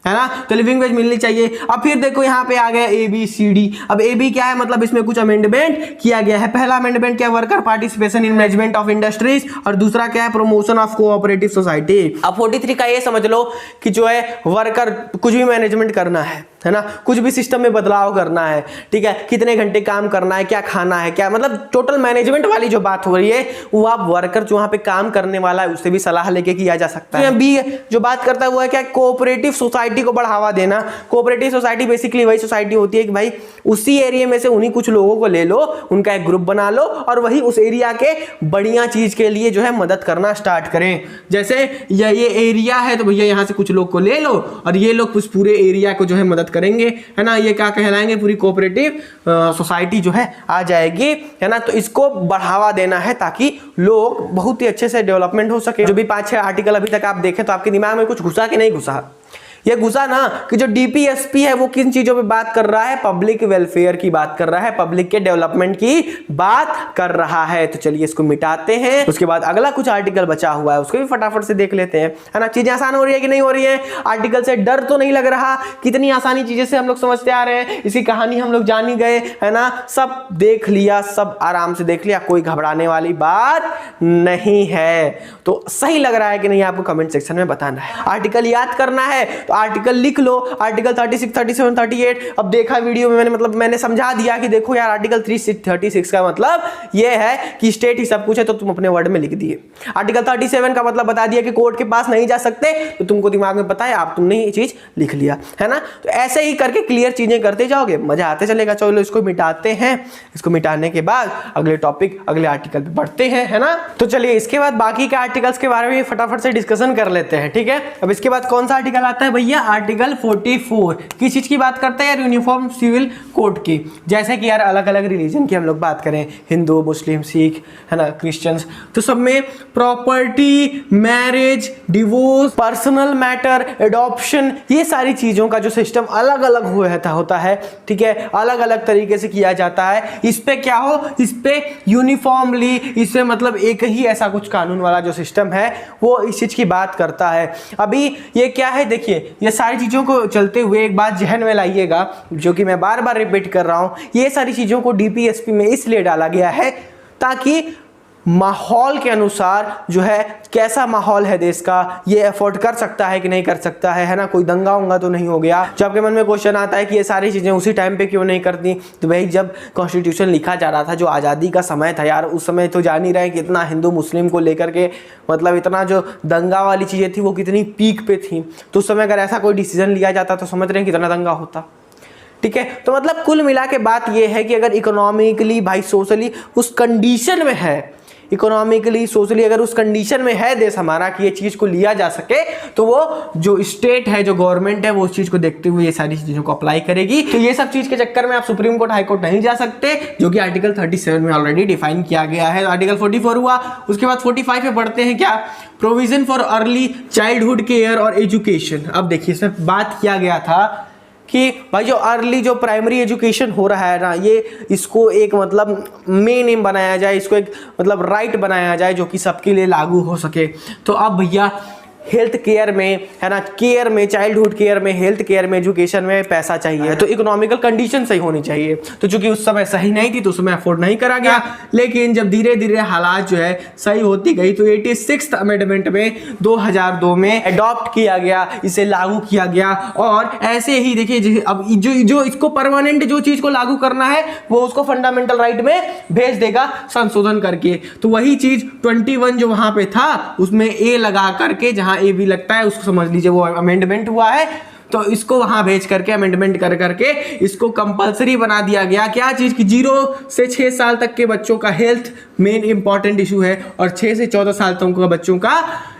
है ना, तो लिविंग वेज मिलनी चाहिए। अब फिर देखो यहाँ पे आ गया ABCD। अब AB क्या है, मतलब इसमें कुछ अमेंडमेंट किया गया है। पहला अमेंडमेंट क्या है, worker participation in management of industries, और दूसरा क्या है, प्रमोशन ऑफ कोऑपरेटिव सोसाइटी। अब 43 का ये समझ लो कि जो है वर्कर कुछ भी मैनेजमेंट करना है ना, कुछ भी सिस्टम में बदलाव करना है, ठीक है, कितने घंटे काम करना है, क्या खाना है, क्या मतलब टोटल मैनेजमेंट वाली जो बात हो रही है वो आप वर्कर जो वहां पे काम करने वाला है उससे भी सलाह लेके किया जा सकता है। बी जो बात करता है वो है क्या, कोऑपरेटिव सोसाइटी को बढ़ावा देना। कोऑपरेटिव सोसाइटी बेसिकली वही सोसाइटी होती है कि भाई उसी एरिया में से उन्हीं कुछ लोगों को ले लो, उनका एक ग्रुप बना लो और वही उस एरिया के बढ़िया चीज के लिए जो है मदद करना स्टार्ट करें। जैसे ये एरिया है तो भैया यहाँ से कुछ लोग को ले लो और ये लोग उस पूरे एरिया को जो है मदद करेंगे, है ना, ये क्या कहलाएंगे, पूरी कोऑपरेटिव सोसाइटी जो है आ जाएगी, है ना। तो इसको बढ़ावा देना है ताकि लोग बहुत ही अच्छे से डेवलपमेंट हो सके। जो भी 5-6 आर्टिकल अभी तक आप देखें तो आपके दिमाग में कुछ घुसा कि नहीं घुसा, ये घुसा ना कि जो DPSP है वो किन चीजों पे बात कर रहा है, पब्लिक वेलफेयर की बात कर रहा है, पब्लिक के डेवलपमेंट की बात कर रहा है। तो चलिए इसको मिटाते हैं। उसके बाद अगला कुछ आर्टिकल बचा हुआ है उसको भी फटाफट से देख लेते हैं, है ना। चीजें आसान हो रही है कि नहीं हो रही है, आर्टिकल से डर तो नहीं लग रहा, कितनी आसानी चीजें से हम लोग समझते आ रहे हैं, इसकी कहानी हम लोग जान ही गए, है ना, सब देख लिया, सब आराम से देख लिया, कोई घबराने वाली बात नहीं है। तो सही लग रहा है कि नहीं आपको कमेंट सेक्शन में बताना है। आर्टिकल याद करना है तो आर्टिकल लिख लो, आर्टिकल 36, 37, 38। अब देखा वीडियो में मैंने समझा दिया कि देखो यार आर्टिकल 36 का मतलब ये है कि स्टेट ही सब कुछ है, तो तुम अपने वर्ड में लिख दिए। आर्टिकल 37 का मतलब बता दिया कि कोर्ट के पास नहीं जा सकते, तो तुमको दिमाग में पता है, आप तुमने ये चीज लिख लिया, है ना। तो ऐसे ही करके क्लियर चीजें करते जाओगे, मजा आते चलेगा। चलो इसको मिटाते हैं, इसको मिटाने के बाद अगले टॉपिक अगले आर्टिकल पे बढ़ते हैं, है ना। तो चलिए इसके बाद बाकी के आर्टिकल्स के बारे में फटाफट से डिस्कशन कर लेते हैं, ठीक है। अब इसके बाद कौन सा आर्टिकल आता है भैया, आर्टिकल 44 किस चीज की बात करते हैं यार, यूनिफॉर्म सिविल कोड की। जैसे कि यार अलग अलग रिलीजन की हम लोग बात करें, हिंदू, मुस्लिम, सिख, है ना, क्रिश्चियंस, तो सब में property, marriage, divorce, personal matter, adoption, ये सारी चीजों का जो सिस्टम अलग अलग होता है, ठीक है, अलग अलग तरीके से किया जाता है। इस पे क्या हो, इस पे यूनिफॉर्मली, इस पे मतलब एक ही ऐसा कुछ कानून वाला जो सिस्टम है वो इस चीज की बात करता है। अभी ये क्या है, देखिए ये सारी चीजों को चलते हुए एक बात जहन में लाइएगा, जो कि मैं बार बार रिपीट कर रहा हूं, ये सारी चीजों को DPSP में इसलिए डाला गया है ताकि माहौल के अनुसार जो है कैसा माहौल है देश का, ये अफोर्ड कर सकता है कि नहीं कर सकता है ना, कोई दंगा उंगा तो नहीं हो गया। जब आपके मन में क्वेश्चन आता है कि ये सारी चीजें उसी टाइम पे क्यों नहीं करती, तो भाई जब कॉन्स्टिट्यूशन लिखा जा रहा था, जो आज़ादी का समय था यार, उस समय तो जान ही रहे कि इतना हिंदू मुस्लिम को लेकर के मतलब इतना जो दंगा वाली चीजें थी वो कितनी पीक पे थी। तो उस समय अगर ऐसा कोई डिसीजन लिया जाता तो समझ रहे हैं कितना दंगा होता, ठीक है। तो मतलब कुल मिला के बात ये है कि अगर इकोनॉमिकली भाई सोशली उस कंडीशन में है, इकोनॉमिकली सोशली अगर उस कंडीशन में है देश हमारा कि ये चीज को लिया जा सके, तो वो जो स्टेट है, जो गवर्नमेंट है, वो उस चीज को देखते हुए ये सारी चीजों को अप्लाई करेगी। तो ये सब चीज के चक्कर में आप सुप्रीम कोर्ट, हाई कोर्ट नहीं जा सकते, जो कि आर्टिकल 37 में ऑलरेडी डिफाइन किया गया है। आर्टिकल 44 हुआ, उसके बाद 45 पे पढ़ते हैं क्या, provision for early childhood care और एजुकेशन। अब देखिए इसमें बात किया गया था कि भाई जो अर्ली जो प्राइमरी एजुकेशन हो रहा है ना, ये इसको एक मतलब मेन एम बनाया जाए, इसको एक मतलब राइट बनाया जाए जो कि सबके लिए लागू हो सके। तो अब भैया हेल्थ केयर में, है ना, केयर में, चाइल्डहुड केयर में, हेल्थ केयर में, एजुकेशन में पैसा चाहिए, तो इकोनॉमिकल कंडीशन सही होनी चाहिए। तो चूंकि उस समय सही नहीं थी तो उसमें अफोर्ड नहीं करा गया, लेकिन जब धीरे धीरे हालात जो है सही होती गई तो 86th अमेंडमेंट में 2002 में अडॉप्ट किया गया, इसे लागू किया गया। और ऐसे ही देखिए, अब जो इसको परमानेंट जो चीज को लागू करना है वो उसको फंडामेंटल राइट में भेज देगा संशोधन करके। तो वही चीज 21 जो वहां पे था उसमें ए लगा करके, जहां ए भी लगता है उसको समझ लीजिए वो अमेंडमेंट हुआ है, तो इसको वहां भेज करके अमेंडमेंट कर करके इसको कंपलसरी बना दिया गया। क्या चीज की 0 से 6 साल तक के बच्चों का हेल्थ मेन इंपॉर्टेंट इशू है और 6 से 14 साल तक के बच्चों का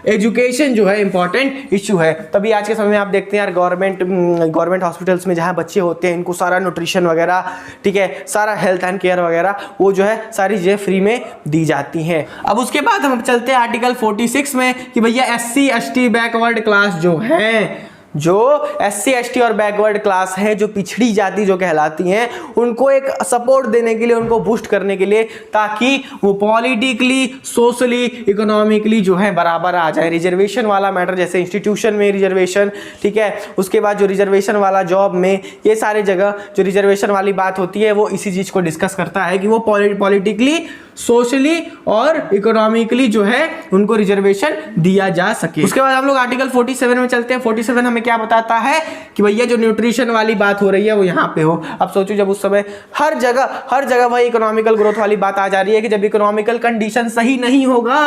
एजुकेशन जो है इंपॉर्टेंट इशू है। तभी आज के समय में आप देखते हैं यार गवर्नमेंट हॉस्पिटल्स में जहां बच्चे होते हैं इनको सारा न्यूट्रिशन वगैरह, ठीक है, सारा हेल्थ एंड केयर वगैरह वो जो है सारी चीजें फ्री में दी जाती हैं। अब उसके बाद हम चलते हैं आर्टिकल 46 में कि भैया SC ST बैकवर्ड क्लास जो है, जो SC ST और बैकवर्ड क्लास है, जो पिछड़ी जाति जो कहलाती हैं, उनको एक सपोर्ट देने के लिए, उनको बूस्ट करने के लिए, ताकि वो पॉलिटिकली, सोशली, इकोनॉमिकली जो है बराबर आ जाए। रिजर्वेशन वाला मैटर, जैसे इंस्टीट्यूशन में रिजर्वेशन, ठीक है, उसके बाद जो रिजर्वेशन वाला जॉब में, ये सारे जगह जो रिजर्वेशन वाली बात होती है वो इसी चीज को डिस्कस करता है कि वो पॉलिटिकली, सोशली और इकोनॉमिकली जो है उनको रिजर्वेशन दिया जा सके। उसके बाद हम लोग आर्टिकल 47 में चलते हैं। 47 हमें क्या बताता है कि भैया जो न्यूट्रिशन वाली बात हो रही है वो यहाँ पे हो। अब सोचो जब उस समय हर जगह वही इकोनॉमिकल ग्रोथ वाली बात आ जा रही है कि जब इकोनॉमिकल कंडीशन सही नहीं होगा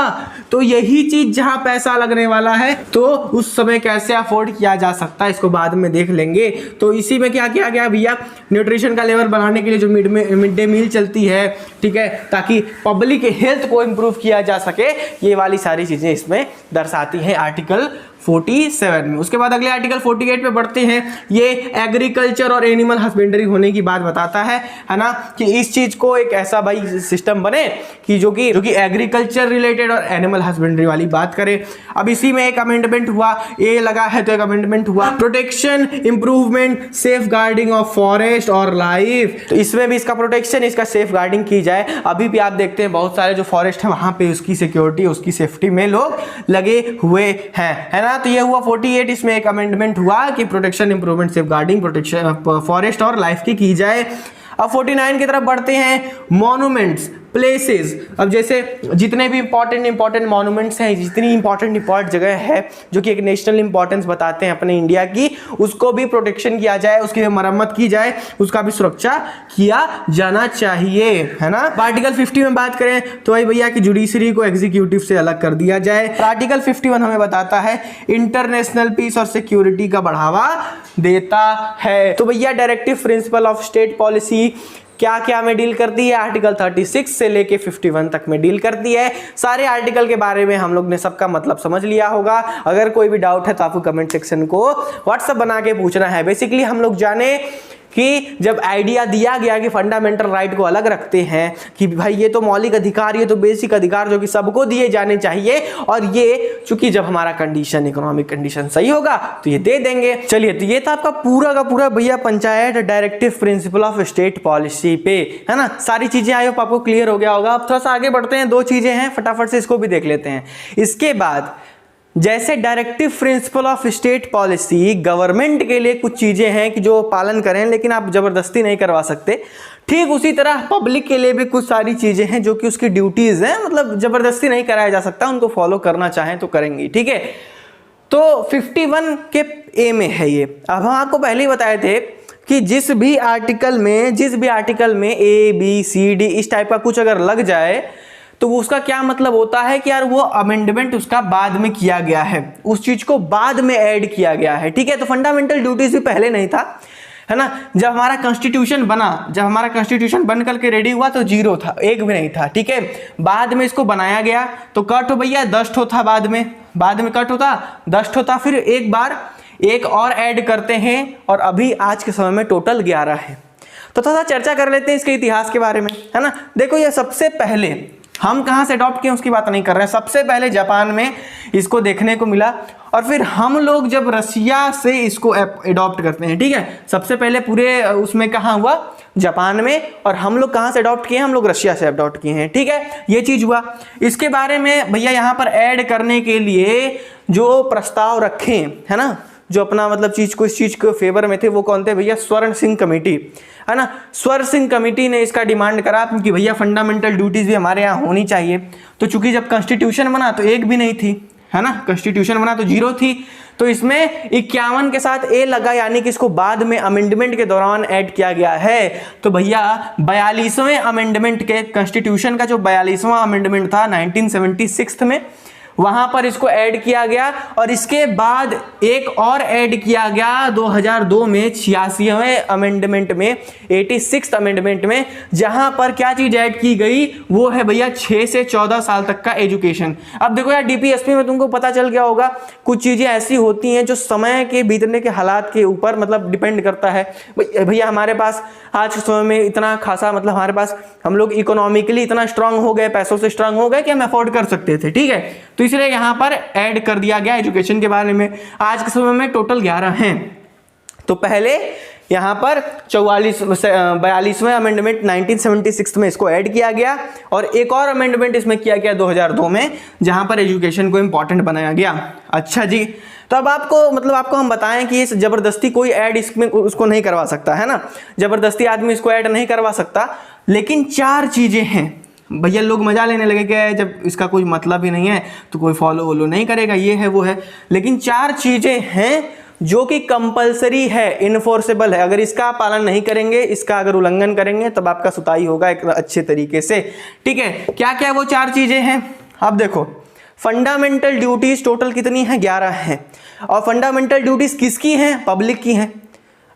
तो यही चीज जहां पैसा लगने वाला है तो उस समय कैसे अफोर्ड किया जा सकता है, इसको बाद में देख लेंगे। तो इसी में क्या किया गया भैया, न्यूट्रिशन का लेवल बढ़ाने के लिए जो मिड डे मील चलती है, ठीक है, ताकि पब्लिक हेल्थ को इंप्रूव किया जा सके, ये वाली सारी चीजें इसमें दर्शाती हैं आर्टिकल 47 में। उसके बाद अगले आर्टिकल 48 पे बढ़ते हैं। ये एग्रीकल्चर और एनिमल हस्बेंड्री होने की बात बताता है ना, कि इस चीज को एक ऐसा भाई सिस्टम बने कि जो कि एग्रीकल्चर रिलेटेड और एनिमल हस्बेंड्री वाली बात करे। अब इसी में एक अमेंडमेंट हुआ, ये लगा है तो एक अमेंडमेंट हुआ, protection, improvement, safeguarding of forest और लाइफ। तो इसमें भी इसका प्रोटेक्शन, इसका सेफ गार्डिंग की जाए। अभी भी आप देखते हैं बहुत सारे जो फॉरेस्ट है वहां पे उसकी सिक्योरिटी, उसकी सेफ्टी में लोग लगे हुए हैं, है ना। तो ये हुआ 48। इसमें एक अमेंडमेंट हुआ कि protection, improvement, safeguarding, protection forest और लाइफ की जाए। अब 49 की तरफ बढ़ते हैं। मॉन्यूमेंट्स, प्लेसेस, अब जैसे जितने भी इंपॉर्टेंट मॉन्यूमेंट्स हैं, जितनी इंपॉर्टेंट जगह है जो कि एक नेशनल इंपॉर्टेंस बताते हैं अपने इंडिया की, उसको भी प्रोटेक्शन किया जाए, उसकी भी मरम्मत की जाए, उसका भी सुरक्षा किया जाना चाहिए, है ना। आर्टिकल 50 में बात करें तो भाई भैया कि जुडिशरी को एग्जीक्यूटिव से अलग कर दिया जाए। आर्टिकल 51 हमें बताता है इंटरनेशनल पीस और सिक्योरिटी का बढ़ावा देता है। तो भैया directive principle of state policy क्या क्या में डील करती है, आर्टिकल 36 से लेके 51 तक में डील करती है। सारे आर्टिकल के बारे में हम लोग ने सबका मतलब समझ लिया होगा। अगर कोई भी डाउट है तो आपको कमेंट सेक्शन को व्हाट्सएप बना के पूछना है। बेसिकली हम लोग जाने कि जब आइडिया दिया गया कि फंडामेंटल राइट को अलग रखते हैं कि भाई ये तो मौलिक अधिकार, ये तो बेसिक अधिकार जो कि सबको दिए जाने चाहिए, और ये चूंकि जब हमारा कंडीशन, इकोनॉमिक कंडीशन सही होगा तो ये दे देंगे। चलिए, तो ये था आपका पूरा का पूरा भैया panchayat directive principle of state policy पे, है ना। सारी चीजें आई होप आपको क्लियर हो गया होगा। अब थोड़ा सा आगे बढ़ते हैं, 2 चीजें हैं फटाफट से इसको भी देख लेते हैं। इसके बाद जैसे directive principle of state policy government के लिए कुछ चीजें हैं कि जो पालन करें, लेकिन आप जबरदस्ती नहीं करवा सकते, ठीक उसी तरह पब्लिक के लिए भी कुछ सारी चीजें हैं जो कि उसकी ड्यूटीज हैं, मतलब जबरदस्ती नहीं कराया जा सकता, उनको फॉलो करना चाहें तो करेंगी, ठीक है। तो 51 के ए में है ये। अब हम आपको पहले ही बताए थे कि जिस भी आर्टिकल में ए बी सी डी इस टाइप का कुछ अगर लग जाए तो उसका क्या मतलब होता है कि यार वो अमेंडमेंट उसका बाद में किया गया है, उस चीज को बाद में ऐड किया गया है, ठीक है। तो फंडामेंटल ड्यूटीज भी पहले नहीं था, है ना। जब हमारा कॉन्स्टिट्यूशन बन करके रेडी हुआ तो 0 था, 1 भी नहीं था, ठीक है। बाद में इसको बनाया गया तो कट हो भैया 10 था, बाद में कट होता 10 होता, फिर एक बार एक और ऐड करते हैं और अभी आज के समय में टोटल 11 है। तो थोड़ा सा चर्चा कर लेते हैं इसके इतिहास के बारे में, है ना। देखो, ये सबसे पहले हम कहां से अडॉप्ट किए उसकी बात नहीं कर रहे हैं, सबसे पहले जापान में इसको देखने को मिला और फिर हम लोग जब रसिया से इसको अडॉप्ट करते हैं, ठीक है। सबसे पहले पूरे उसमें कहां हुआ, जापान में, और हम लोग कहाँ से अडॉप्ट किए हैं, हम लोग रशिया से अडॉप्ट किए हैं। ठीक है, ये चीज हुआ। इसके बारे में भैया यहाँ पर ऐड करने के लिए जो प्रस्ताव रखे है ना, जो अपना मतलब चीज को, इस चीज के फेवर में थे, वो कौन थे भैया, स्वर्ण सिंह कमेटी है ना। स्वर्ण सिंह कमेटी ने इसका डिमांड करा कि भैया फंडामेंटल ड्यूटीज भी हमारे यहाँ होनी चाहिए। तो चूंकि जब कॉन्स्टिट्यूशन बना तो एक भी नहीं थी है ना, कॉन्स्टिट्यूशन बना तो 0 थी, तो इसमें 51 के साथ ए लगा, यानी कि इसको बाद में अमेंडमेंट के दौरान ऐड किया गया है। तो भैया 42वें अमेंडमेंट के, कॉन्स्टिट्यूशन का जो 42वां अमेंडमेंट था 1976 में, वहां पर इसको ऐड किया गया। और इसके बाद एक और ऐड किया गया 2002 में 86वें अमेंडमेंट में, 86th अमेंडमेंट में, जहां पर क्या चीज ऐड की गई, वो है भैया 6 से 14 साल तक का एजुकेशन। अब देखो यार, डीपीएसपी में तुमको पता चल गया होगा, कुछ चीजें ऐसी होती हैं जो समय के बीतने के हालात के ऊपर मतलब डिपेंड करता है। भैया हमारे पास आज के समय में इतना खासा मतलब हमारे पास, हम लोग इकोनॉमिकली इतना स्ट्रांग हो गए, पैसों से स्ट्रांग हो गए कि हम अफोर्ड कर सकते थे। ठीक है, तो इसलिए यहां पर ऐड कर दिया गया एजुकेशन के बारे में। आज के समय में टोटल 11 हैं। तो पहले यहां पर 42वें अमेंडमेंट 1976 में इसको ऐड किया गया, और एक और अमेंडमेंट इसमें किया गया 2002 में, जहां पर एजुकेशन को इंपॉर्टेंट बनाया गया। अच्छा जी, तो अब आपको हम बताएं कि इस जबरदस्ती कोई ऐड इसमें उसको नहीं करवा सकता है ना, जबरदस्ती आदमी इसको ऐड नहीं करवा सकता। लेकिन 4 चीजें हैं भैया, लोग मजा लेने लगे कि जब इसका कोई मतलब ही नहीं है तो कोई फॉलो वॉलो नहीं करेगा, ये है वो है। लेकिन 4 चीजें हैं जो कि कंपलसरी है, इनफोर्सेबल है। अगर इसका पालन नहीं करेंगे, इसका अगर उल्लंघन करेंगे, तब आपका सुताई होगा एक अच्छे तरीके से। ठीक है, क्या क्या वो 4 चीजें हैं, अब देखो। फंडामेंटल ड्यूटीज टोटल कितनी है, 11 हैं। और फंडामेंटल ड्यूटीज किसकी हैं, पब्लिक की हैं।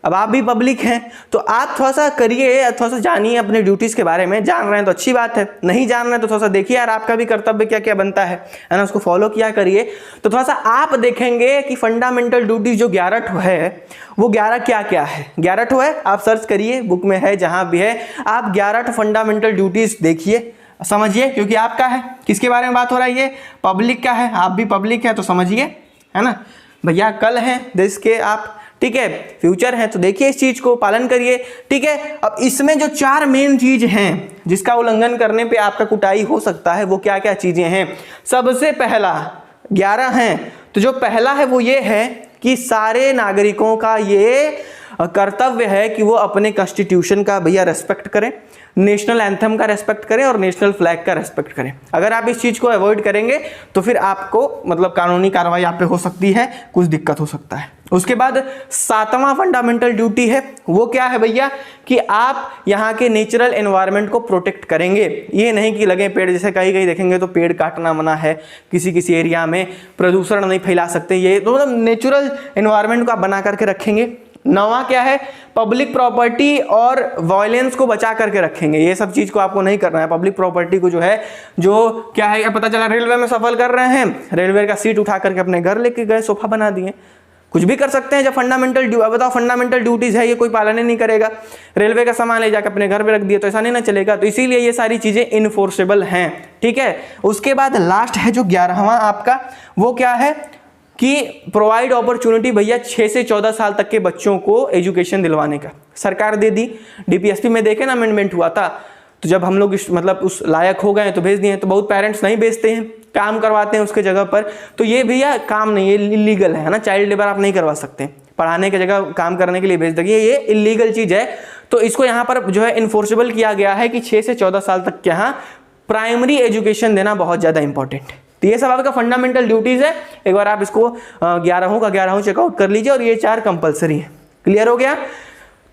अब आप भी पब्लिक हैं, तो आप थोड़ा सा करिए, थोड़ा सा जानिए अपने ड्यूटीज के बारे में। जान रहे हैं तो अच्छी बात है, नहीं जान रहे हैं तो थोड़ा सा देखिए यार आपका भी कर्तव्य क्या क्या बनता है ना, उसको फॉलो किया करिए। तो थोड़ा सा आप देखेंगे कि फंडामेंटल ड्यूटीज जो 11 ठो है, वो 11 क्या क्या है। 11 ठो है, आप सर्च करिए, बुक में है, जहां भी है, आप 11 ठो फंडामेंटल ड्यूटीज देखिए, समझिए, क्योंकि आपका है। किसके बारे में बात हो रहा है, ये पब्लिक का है, आप भी पब्लिक है तो समझिए, है ना भैया। कल है देश के आप, ठीक है, फ्यूचर है, तो देखिए इस चीज को पालन करिए। ठीक है, अब इसमें जो 4 मेन चीज हैं जिसका उल्लंघन करने पे आपका कुटाई हो सकता है, वो क्या क्या चीजें हैं। सबसे पहला, 11 हैं, तो जो पहला है वो ये है कि सारे नागरिकों का ये कर्तव्य है कि वो अपने कॉन्स्टिट्यूशन का भैया रेस्पेक्ट करें, नेशनल एंथम का रेस्पेक्ट करें और नेशनल फ्लैग का रेस्पेक्ट करें। अगर आप इस चीज को अवॉइड करेंगे तो फिर आपको मतलब कानूनी कार्रवाई आप पे हो सकती है, कुछ दिक्कत हो सकता है। उसके बाद 7वां फंडामेंटल ड्यूटी है, वो क्या है भैया, कि आप यहाँ के नेचुरल एनवायरनमेंट को प्रोटेक्ट करेंगे। ये नहीं कि लगे पेड़, जैसे कहीं कहीं देखेंगे तो पेड़ काटना मना है, किसी किसी एरिया में प्रदूषण नहीं फैला सकते, ये तो मतलब नेचुरल एनवायरनमेंट को आप बना करके रखेंगे। 9वां क्या है, पब्लिक प्रॉपर्टी और वायलेंस को बचा करके रखेंगे। ये सब चीज को आपको नहीं करना है। पब्लिक प्रॉपर्टी को जो है, जो क्या है, पता चला रेलवे में सफर कर रहे हैं, रेलवे का सीट उठा करके अपने घर लेके गए, सोफा बना दिए, कुछ भी कर सकते हैं। जब फंडामेंटल बताओ फंडामेंटल ड्यूटीज है, ये कोई पालन ही नहीं करेगा, रेलवे का सामान ले जाकर अपने घर पे रख दिया, तो ऐसा नहीं ना चलेगा। तो इसीलिए ये सारी चीजें इनफोर्सेबल हैं। ठीक है, उसके बाद लास्ट है जो 11वां आपका, वो क्या है कि प्रोवाइड अपॉर्चुनिटी भैया 6 से 14 साल तक के बच्चों को एजुकेशन दिलवाने का सरकार दे दी। डीपीएसपी में देखे ना अमेंडमेंट हुआ था, तो जब हम लोग मतलब उस लायक हो गए तो भेज दिए। तो बहुत पेरेंट्स नहीं भेजते हैं, काम करवाते हैं उसके जगह पर, तो ये भैया काम नहीं, ये इलीगल है ना, चाइल्ड लेबर आप नहीं करवा सकते, पढ़ाने की जगह काम करने के लिए भेज देंगे, ये इलीगल चीज है। तो इसको यहाँ पर जो है इन्फोर्सेबल किया गया है कि 6 से 14 साल तक के यहाँ प्राइमरी एजुकेशन देना बहुत ज्यादा इंपॉर्टेंट है। तो ये सब आपका फंडामेंटल ड्यूटीज है। एक बार आप इसको 11 चेकआउट कर लीजिए, और ये 4 कंपलसरी है। क्लियर हो गया।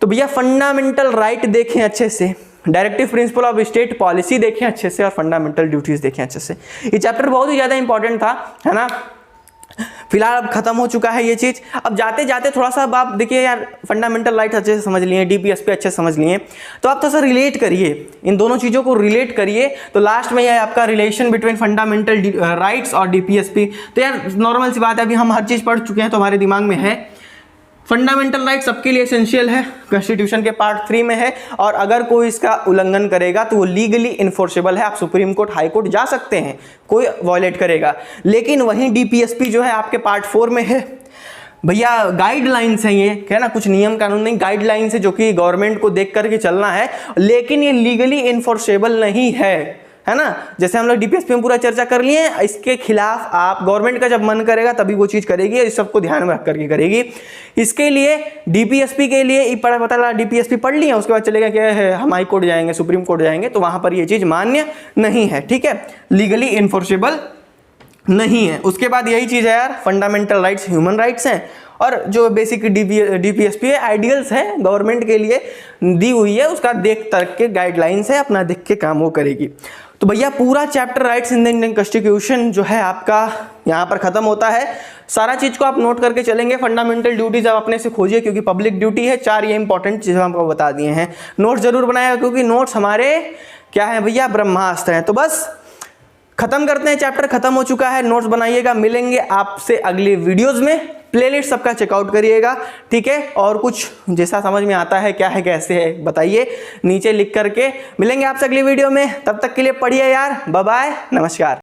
तो भैया फंडामेंटल राइट देखें अच्छे से, directive principle of state policy देखें अच्छे से, और फंडामेंटल ड्यूटीज देखें अच्छे से। ये चैप्टर बहुत ही ज्यादा इंपॉर्टेंट था, है ना। फिलहाल अब खत्म हो चुका है ये चीज। अब जाते जाते थोड़ा सा आप देखिए यार, फंडामेंटल राइट अच्छे से समझ लिए, डीपीएसपी अच्छे से समझ लिए, तो आप थोड़ा सा रिलेट करिए, इन दोनों चीजों को रिलेट करिए। तो लास्ट में यह आपका रिलेशन बिटवीन फंडामेंटल राइट्स और डीपीएसपी। तो यार नॉर्मल सी बात है, अभी हम हर चीज पढ़ चुके हैं तो हमारे दिमाग में है। फंडामेंटल राइट सबके लिए एसेंशियल है, कॉन्स्टिट्यूशन के पार्ट 3 में है, और अगर कोई इसका उल्लंघन करेगा तो वो लीगली इन्फोर्सेबल है, आप सुप्रीम कोर्ट हाई कोर्ट जा सकते हैं, कोई वॉयलेट करेगा। लेकिन वहीं डीपीएसपी जो है आपके पार्ट 4 में है, भैया गाइडलाइंस है, ये है ना, कुछ नियम कानून नहीं, गाइडलाइंस है जो कि गवर्नमेंट को देख करके चलना है, लेकिन ये लीगली इन्फोर्सेबल नहीं है ना। जैसे हम लोग डीपीएसपी में पूरा चर्चा कर लिए, इसके खिलाफ आप गवर्नमेंट का जब मन करेगा तभी वो चीज़ करेगी, इस सबको ध्यान में रख करके करेगी। इसके लिए डीपीएसपी के लिए पता लगा डीपीएसपी पढ़ लिया, उसके बाद चलेगा क्या है, हम हाई कोर्ट जाएंगे, सुप्रीम कोर्ट जाएंगे, तो वहाँ पर ये चीज़ मान्य नहीं है, ठीक है, लीगली इन्फोर्सेबल नहीं है। उसके बाद यही चीज़ है यार, फंडामेंटल राइट्स ह्यूमन राइट्स हैं, और जो बेसिक डीपीएसपी है आइडियल्स है गवर्नमेंट के लिए दी हुई है, उसका देख तर्क के गाइडलाइंस है, अपना देख के काम वो करेगी। तो भैया पूरा chapter rights in the Indian constitution जो है आपका यहाँ पर खत्म होता है। सारा चीज़ को आप नोट करके चलेंगे। फंडामेंटल ड्यूटीज आप अपने से खोजिए, क्योंकि पब्लिक ड्यूटी है। 4 ये इंपॉर्टेंट चीज़ें हम आपको बता दिए हैं। नोट्स जरूर बनाएगा, क्योंकि नोट्स हमारे क्या है भैया, ब्रह्मास्त्र हैं। तो बस खत्म करते हैं, चैप्टर खत्म हो चुका है। नोट्स बनाइएगा, मिलेंगे आपसे अगले वीडियोस में। प्लेलिस्ट सबका चेकआउट करिएगा, ठीक है, और कुछ जैसा समझ में आता है क्या है कैसे है बताइए नीचे लिख करके। मिलेंगे आपसे अगली वीडियो में, तब तक के लिए पढ़िए यार, बाय बाय, नमस्कार।